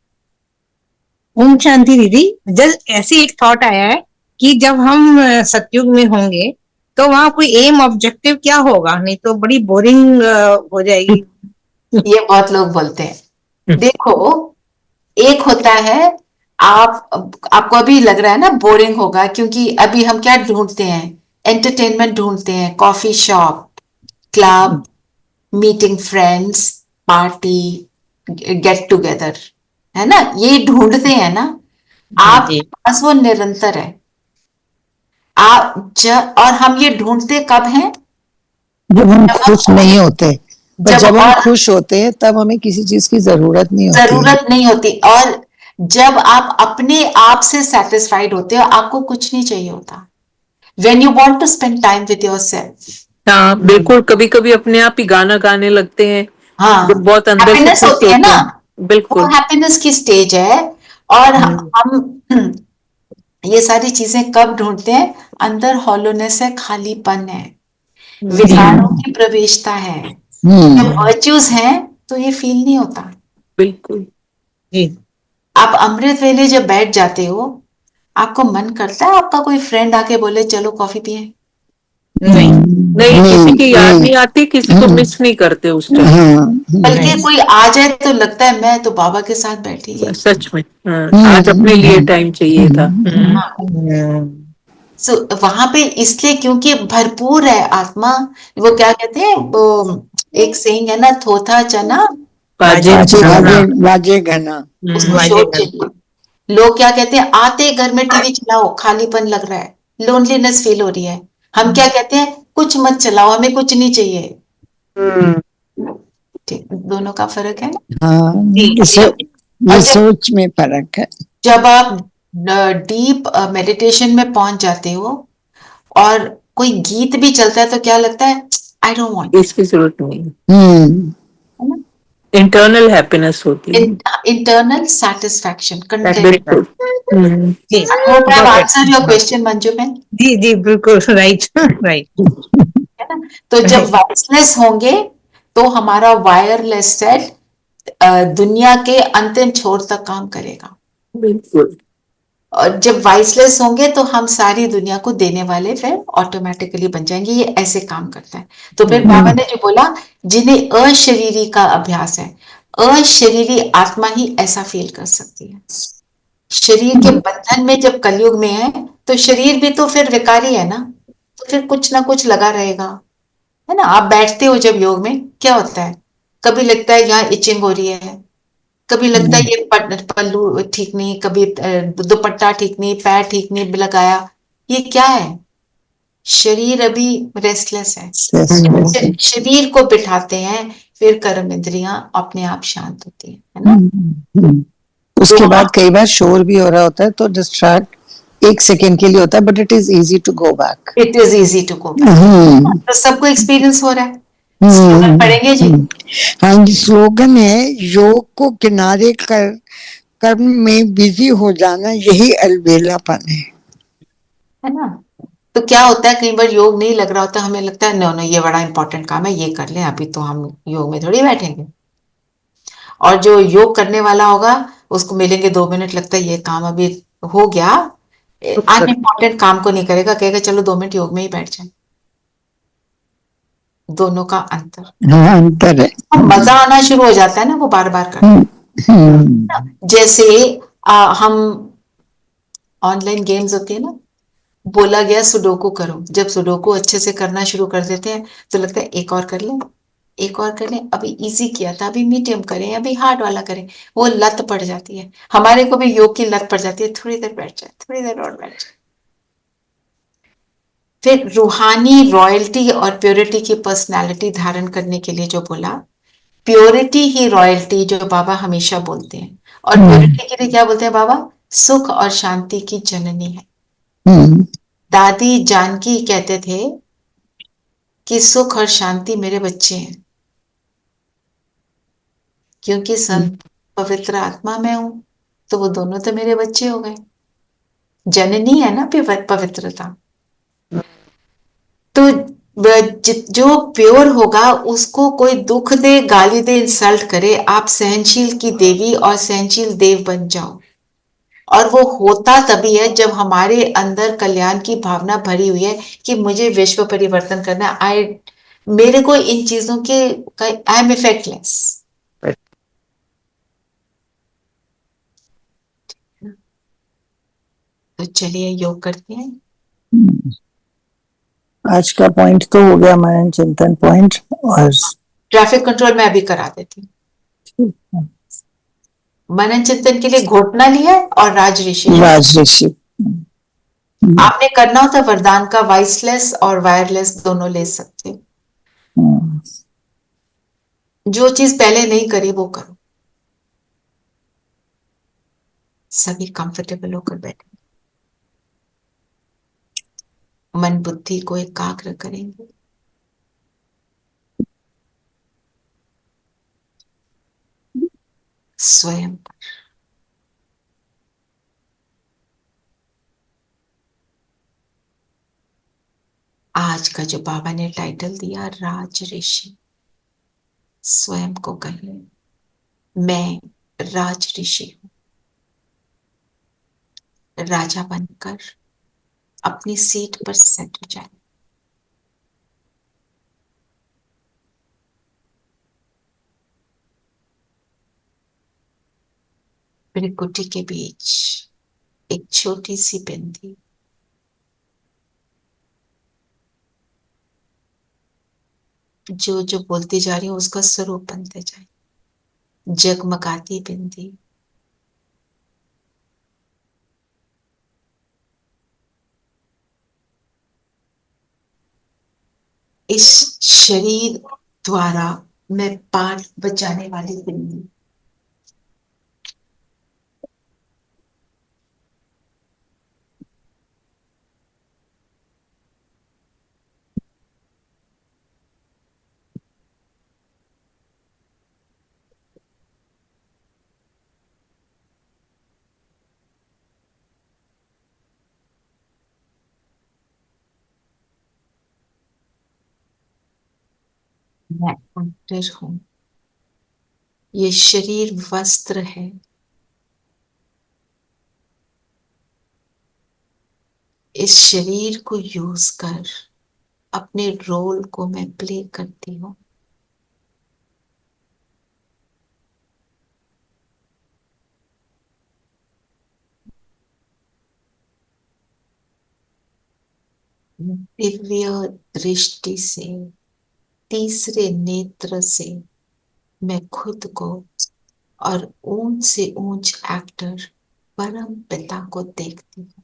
ओम शांति दीदी। जस्ट ऐसे एक थॉट आया है कि जब हम सतयुग में होंगे तो वहाँ कोई एम ऑब्जेक्टिव क्या होगा, नहीं तो बड़ी बोरिंग हो जाएगी। ये बहुत लोग बोलते हैं। देखो, एक होता है, आपको अभी लग रहा है ना बोरिंग होगा, क्योंकि अभी हम क्या ढूंढते हैं? एंटरटेनमेंट ढूंढते हैं, coffee shop, club, meeting friends, party, get together, है ना? ये ढूंढते हैं ना। आपके पास वो निरंतर है। और हम ये ढूंढते कब हैं? जब हम खुश नहीं होते, पर जब हम और खुश होते हैं तब हमें किसी चीज की जरूरत नहीं होती है। जरूरत नहीं होती, और जब आप अपने आप से सेटिस्फाइड होते हो, आपको कुछ नहीं चाहिए होता। When you want to spend time with yourself, हाँ बिल्कुल, कभी कभी अपने आप ही गाना गाने लगते हैं, हाँ, जब बहुत अंदर से हैप्पीनेस खुश होती है होते ना, हैं। वो बिल्कुल। हैप्पीनेस की स्टेज है। और हम ये सारी चीजें कब ढूंढते हैं? अंदर हॉलोनेस है, खालीपन है, विकारों की प्रवेशता है। जब वर्च्यूज हैं तो ये फील नहीं होता। बिल्कुल। आप अमृत वेले जब बैठ जाते हो, आपको मन करता है आपका कोई फ्रेंड आके बोले चलो कॉफी पिए? नहीं नहीं, किसी की याद नहीं आती, किसी को मिस नहीं करते उस टाइम। बल्कि कोई आ जाए तो लगता है मैं तो बाबा के साथ बैठी है। सच में, हाँ, आज अपने लिए टाइम चाहिए था। सो वहां पे इसलिए क्योंकि भरपूर है आत्मा। वो क्या कहते हैं, वो एक सेइंग है ना, थोथा चना बाजे वाजे घना। उसको शोर चाहिए। लोग क्या कहते हैं, आते घर में टीवी चलाओ, खालीपन लग रहा है, लोनलीनेस फील हो रही है। हम क्या कहते हैं, कुछ मत चलाओ, हमें कुछ नहीं चाहिए। ठीक, दोनों का फर्क है ना। हाँ, ये सोच में फर्क है। जब आप डीप मेडिटेशन में पहुंच जाते हो और कोई गीत भी चलता है तो क्या लगता है, आई डोंट वांट, इसकी जरूरत नहीं। इंटरनल हैप्पीनेस होती है, इंटरनल सेटिस्फैक्शन, बिल्कुल। Answer your question Manju ma'am. जी जी बिल्कुल, राइट राइट। तो जब वायरलेस होंगे तो हमारा वायरलेस सेट दुनिया के अंतिम छोर तक काम करेगा। बिल्कुल। और जब वाइसलेस होंगे तो हम सारी दुनिया को देने वाले फिर ऑटोमेटिकली बन जाएंगे। ये ऐसे काम करता है। तो फिर बाबा ने जो बोला, जिन्हें अशरीरी का अभ्यास है, अशरीरी आत्मा ही ऐसा फील कर सकती है। शरीर के बंधन में जब कलयुग में है तो शरीर भी तो फिर विकारी है ना, तो फिर कुछ ना कुछ लगा रहेगा, है ना। आप बैठते हो जब योग में, क्या होता है? कभी लगता है यहाँ इचिंग हो रही है, कभी लगता है ये पल्लू ठीक नहीं, कभी दुपट्टा ठीक नहीं, पैर ठीक नहीं लगाया। ये क्या है? शरीर अभी रेस्टलेस है। शरीर को बिठाते हैं, फिर कर्म इंद्रियां अपने आप शांत होती है ना। उसके बाद कई बार शोर भी हो रहा होता है तो डिस्ट्रैक्ट एक सेकेंड के लिए होता है, but it is easy to go back. It is easy to go back. तो सबको एक्सपीरियंस हो रहा है। स्लोगन पढ़ेंगे जी। हाँ जी, स्लोगन है, योग को किनारे कर कर्म में बिजी हो जाना, यही अलबेलापन है ना। तो क्या होता है, कई बार योग नहीं लग रहा होता, हमें लगता है नो नो ये बड़ा इंपॉर्टेंट काम है, ये कर ले, अभी तो हम योग में थोड़ी बैठेंगे। और जो योग करने वाला होगा उसको मिलेंगे 2 मिनट, लगता है ये काम अभी हो गया, अनइम्पॉर्टेंट काम को नहीं करेगा, कहेगा चलो 2 मिनट योग में ही बैठ जाए। दोनों का अंतर। हाँ, अंतर है। मजा आना शुरू हो जाता है ना वो बार बार करते। जैसे हम ऑनलाइन गेम्स होती है ना, बोला गया सुडोकू करो, जब सुडोकू अच्छे से करना शुरू कर देते हैं तो लगता है एक और कर लें, एक और कर लें, अभी इजी किया था, अभी मीडियम करें, अभी हार्ड वाला करें। वो लत पड़ जाती है। हमारे को भी योग की लत पड़ जाती है, थोड़ी देर बैठ जाए, थोड़ी देर और बैठ जाए। फिर रूहानी रॉयल्टी और प्योरिटी की पर्सनालिटी धारण करने के लिए जो बोला, प्योरिटी ही रॉयल्टी, जो बाबा हमेशा बोलते हैं। और प्योरिटी के लिए क्या बोलते हैं बाबा? सुख और शांति की जननी है। दादी जानकी कहते थे कि सुख और शांति मेरे बच्चे हैं, क्योंकि संत पवित्र आत्मा में हूं, तो वो दोनों तो मेरे बच्चे हो गए। जननी है ना पवित्रता। तो जो प्योर होगा उसको कोई दुख दे, गाली दे, इंसल्ट करे, आप सहनशील की देवी और सहनशील देव बन जाओ। और वो होता तभी है जब हमारे अंदर कल्याण की भावना भरी हुई है कि मुझे विश्व परिवर्तन करना है। मेरे को इन चीजों के आई एम इफेक्टलेस। तो चलिए योग करते हैं। आज का पॉइंट तो हो गया मनन चिंतन पॉइंट, और ट्रैफिक कंट्रोल मैं अभी करा देती हूँ। मनन चिंतन के लिए घोटना लिया है और राज ऋषि। राजऋषि। आपने करना हो तो वरदान का वॉइसलेस और वायरलेस दोनों ले सकते हो। जो चीज पहले नहीं करी वो करो। सभी कंफर्टेबल होकर बैठे, मन बुद्धि को एकाग्र करेंगे। स्वयं पर। आज का जो बाबा ने टाइटल दिया राज ऋषि, स्वयं को कहिए मैं राज ऋषि हूं। राजा बनकर अपनी सीट पर सेट हो जाए। भृकुटी के बीच एक छोटी सी बिंदी, जो जो बोलती जा रही है उसका स्वरूप बनते जाए। जगमगाती बिंदी, इस शरीर द्वारा मैं पाठ बचाने वाली बिंदी। मैं अंतर हूं। ये शरीर वस्त्र है। इस शरीर को यूज कर अपने रोल को मैं प्ले करती हूँ। दिव्य दृष्टि से, तीसरे नेत्र से मैं खुद को और ऊंच से ऊंच एक्टर परम पिता को देखती हूँ।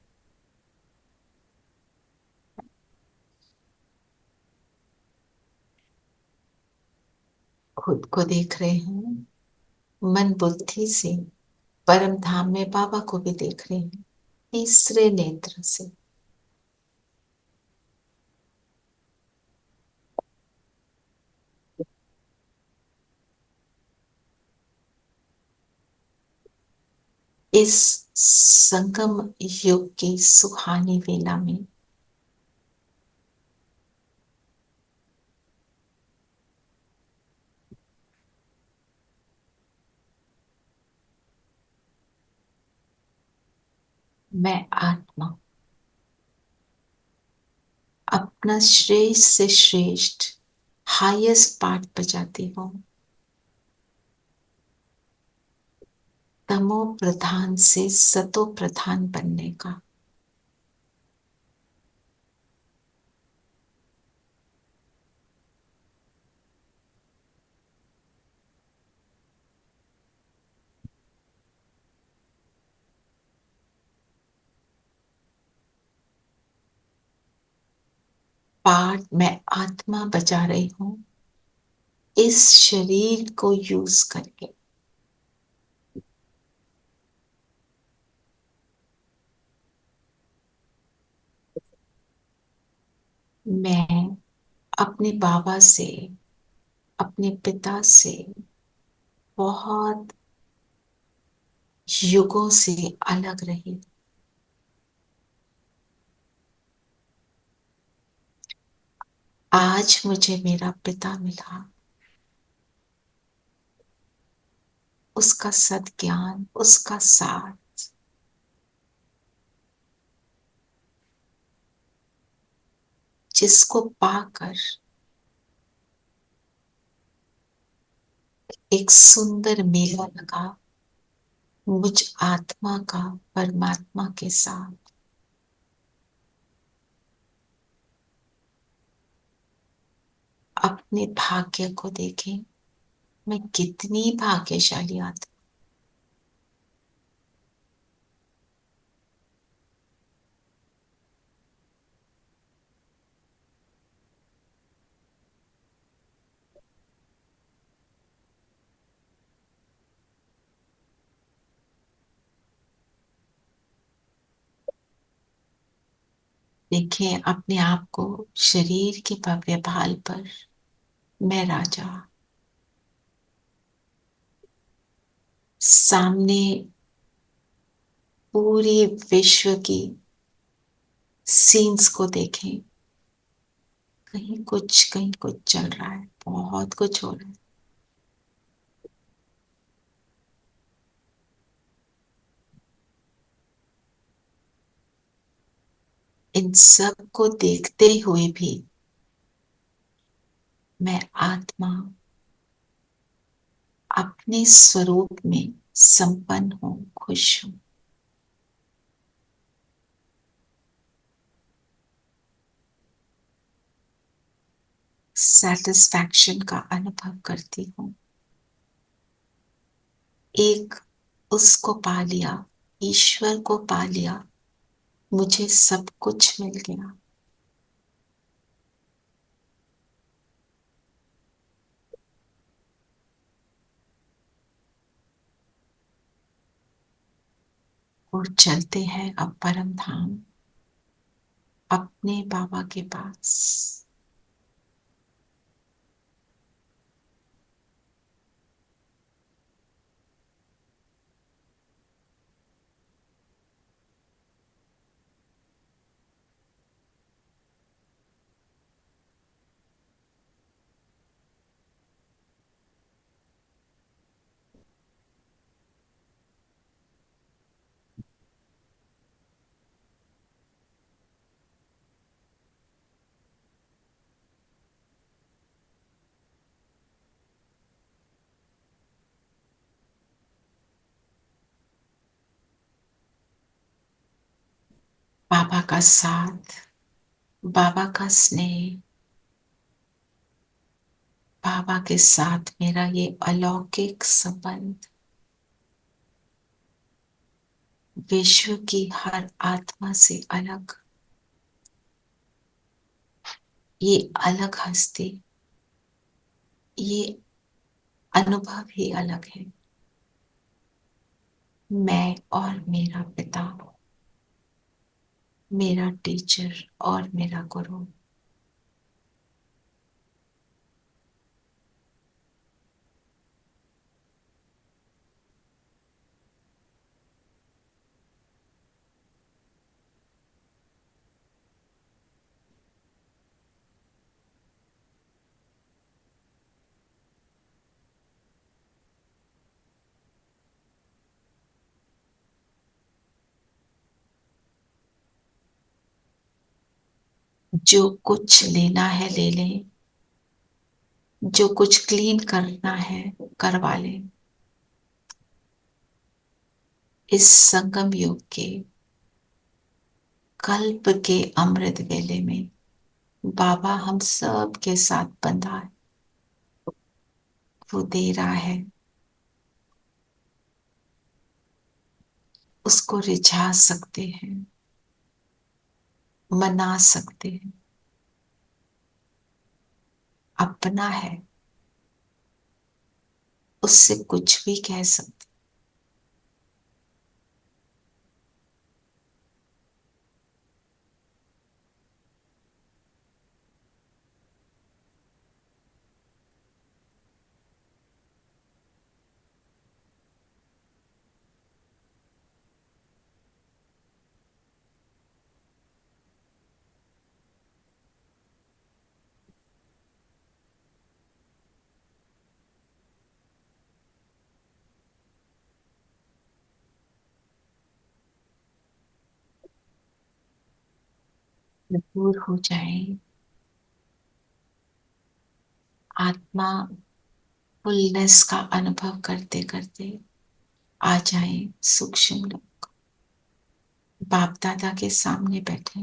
खुद को देख रहे हैं, मन बुद्धि से परम धाम में बाबा को भी देख रहे हैं तीसरे नेत्र से। इस संगम युग की सुहानी वेला में मैं आत्मा अपना श्रेष्ठ से श्रेष्ठ हाईएस्ट पार्ट बजाती हूँ। तमो प्रधान से सतो प्रधान बनने का। पार्ट मैं आत्मा बजा रही हूं इस शरीर को यूज करके। मैं अपने बाबा से, अपने पिता से बहुत युगों से अलग रही। आज मुझे मेरा पिता मिला, उसका सद्ज्ञान, उसका साथ, जिसको पाकर एक सुंदर मेला लगा मुझ आत्मा का परमात्मा के साथ। अपने भाग्य को देखें, मैं कितनी भाग्यशाली आत्मा। देखें अपने आप को शरीर के भव्य भाल पर, मैं राजा। सामने पूरी विश्व की सीन्स को देखें, कहीं कुछ चल रहा है, बहुत कुछ हो रहा है। इन सब को देखते हुए भी मैं आत्मा अपने स्वरूप में संपन्न हूं, खुश हूं। सैटिस्फैक्शन का अनुभव करती हूं। एक उसको पा लिया, ईश्वर को पा लिया, मुझे सब कुछ मिल गया। और चलते हैं अब परम धाम, अपने बाबा के पास। बाबा का साथ, बाबा का स्नेह, बाबा के साथ मेरा ये अलौकिक संबंध विश्व की हर आत्मा से अलग। ये अलग हस्ती, ये अनुभव ही अलग है। मैं और मेरा पिता, मेरा टीचर और मेरा गुरु। जो कुछ लेना है ले लें, जो कुछ क्लीन करना है करवा लें। इस संगम युग के कल्प के अमृत वेले में बाबा हम सब के साथ बंधा है, वो दे रहा है। उसको रिझा सकते हैं, मना सकते हैं, अपना है, उससे कुछ भी कह सकते। दूर हो जाए आत्मा फुलनेस का अनुभव करते करते आ जाए सूक्ष्म लोक, बाप दादा के सामने बैठे।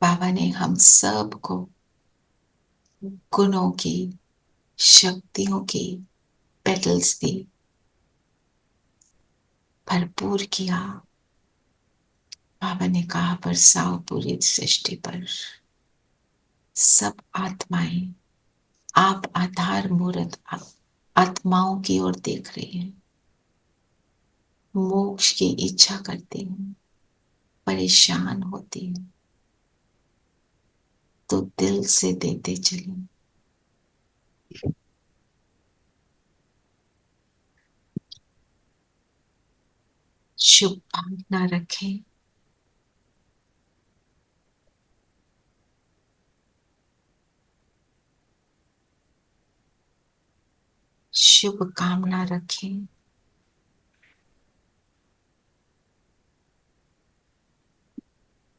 बाबा ने हम सब को गुणों की, शक्तियों की पेटल्स दी, भरपूर किया। बाबा ने कहा बरसाओ पूरी सृष्टि पर। सब आत्माएं, आप आधार मूर्त आत्माओं की ओर देख रही हैं, मोक्ष की इच्छा करती हैं, परेशान होती हैं, तो दिल से देते चलें। शुभ भावना रखें। शुभ कामना रखें।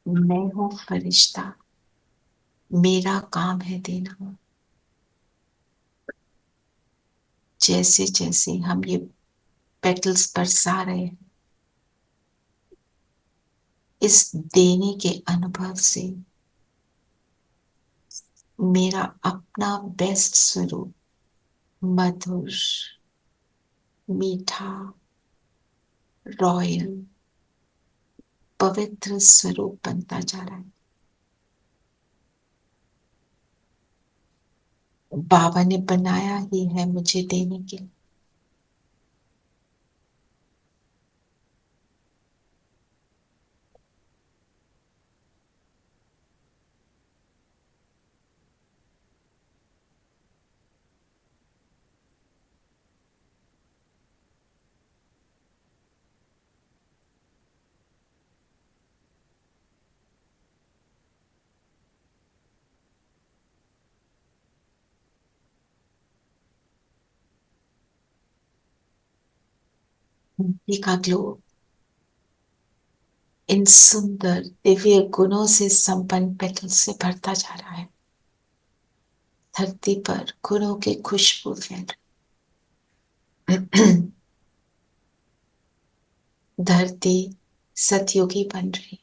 मैं हूं फरिश्ता, मेरा काम है देना। जैसे जैसे हम ये पेटल्स बरसा रहे हैं, इस देने के अनुभव से मेरा अपना बेस्ट स्वरूप मधुर, मीठा, रॉयल, पवित्र स्वरूप बनता जा रहा है। बाबा ने बनाया ही है मुझे देने के लिए। मुक्ति का ग्लो इन सुंदर दिव्य गुणों से संपन्न पेटल से भरता जा रहा है। धरती पर गुणों की खुशबू फैल रही। धरती सतयुगी बन रही।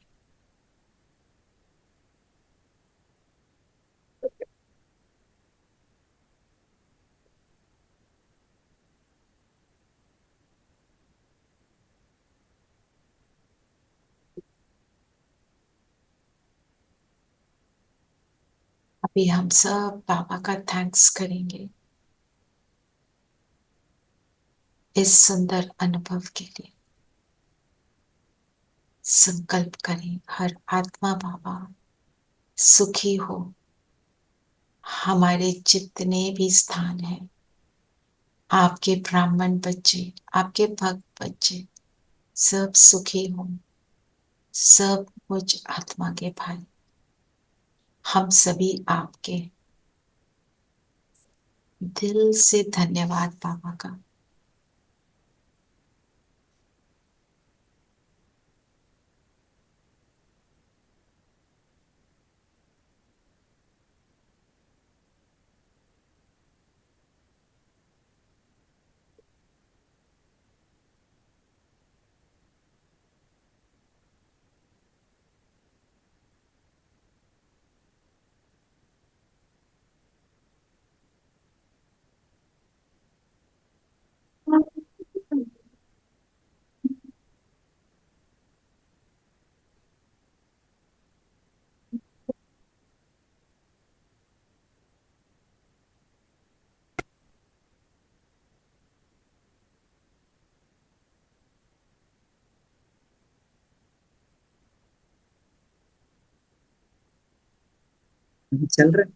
अभी हम सब बाबा का थैंक्स करेंगे इस सुंदर अनुभव के लिए। संकल्प करें हर आत्मा बाबा सुखी हो। हमारे जितने भी स्थान हैं, आपके ब्राह्मण बच्चे, आपके भक्त बच्चे सब सुखी हो। सब कुछ आत्मा के भाई, हम सभी आपके। दिल से धन्यवाद बाबा का। चल रहा है।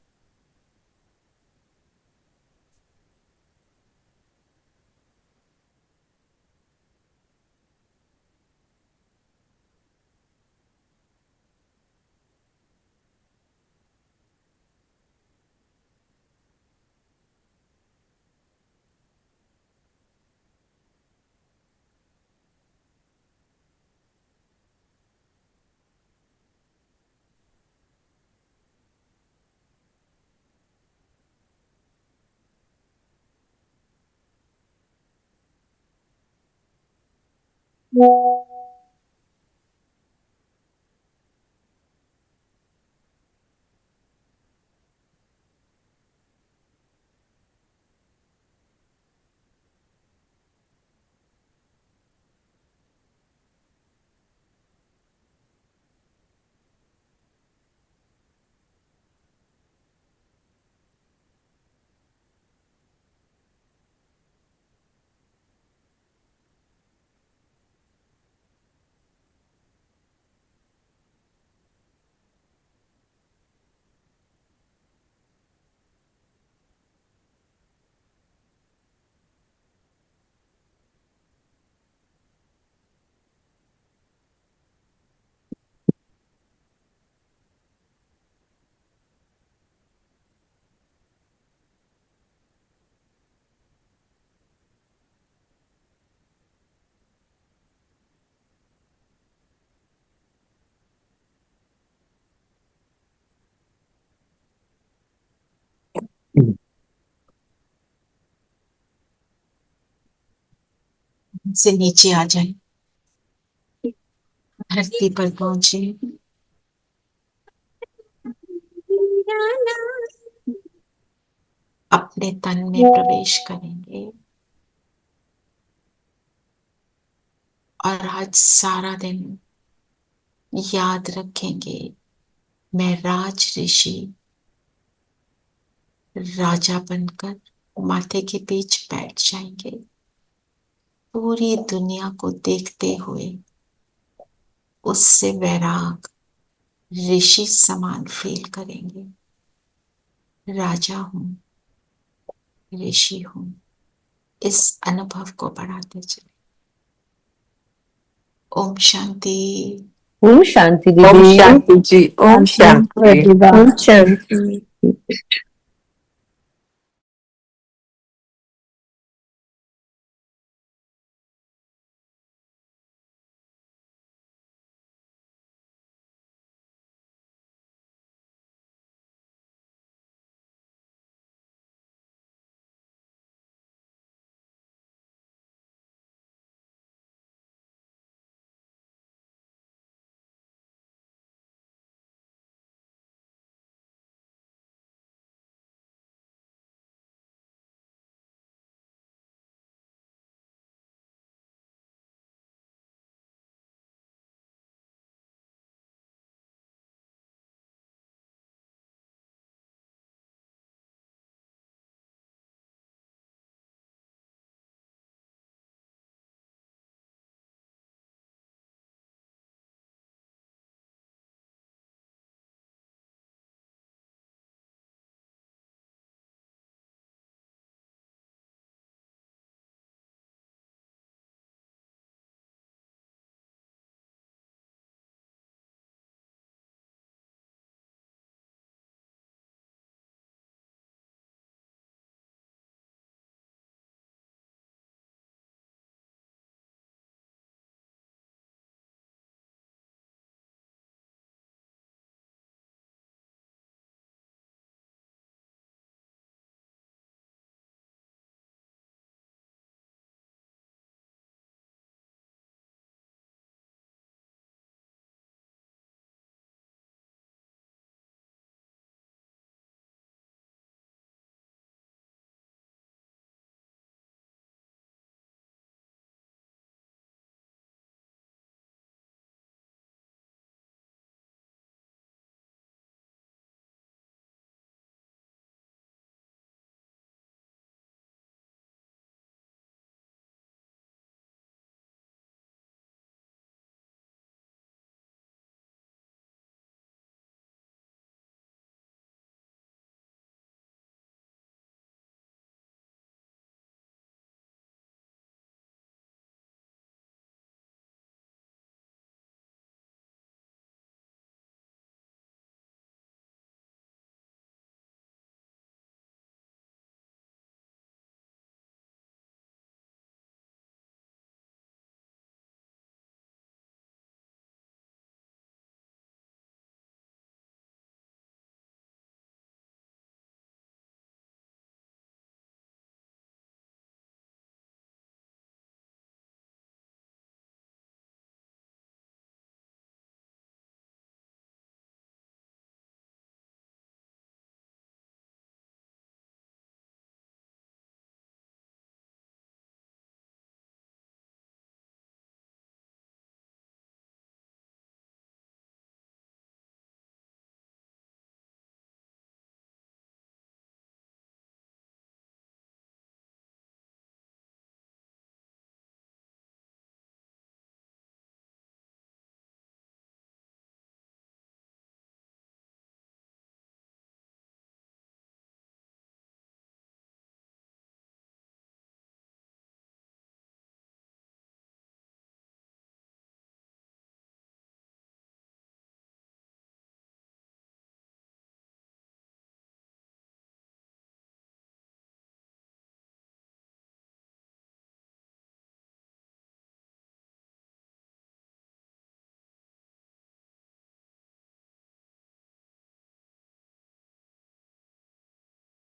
से नीचे आ जाए, धरती पर पहुंचे, अपने तन में प्रवेश करेंगे और आज सारा दिन याद रखेंगे, मैं राज ऋषि राजा बनकर माथे के बीच बैठ जाएंगे, पूरी दुनिया को देखते हुए उससे वैराग ऋषि समान फील करेंगे। राजा हूं, ऋषि हूं, इस अनुभव को बढ़ाते चले। ओम शांति। ओम शांति ओम दीदी। शांति जी, ओम शांति। प्रतिभा। ओम शांति।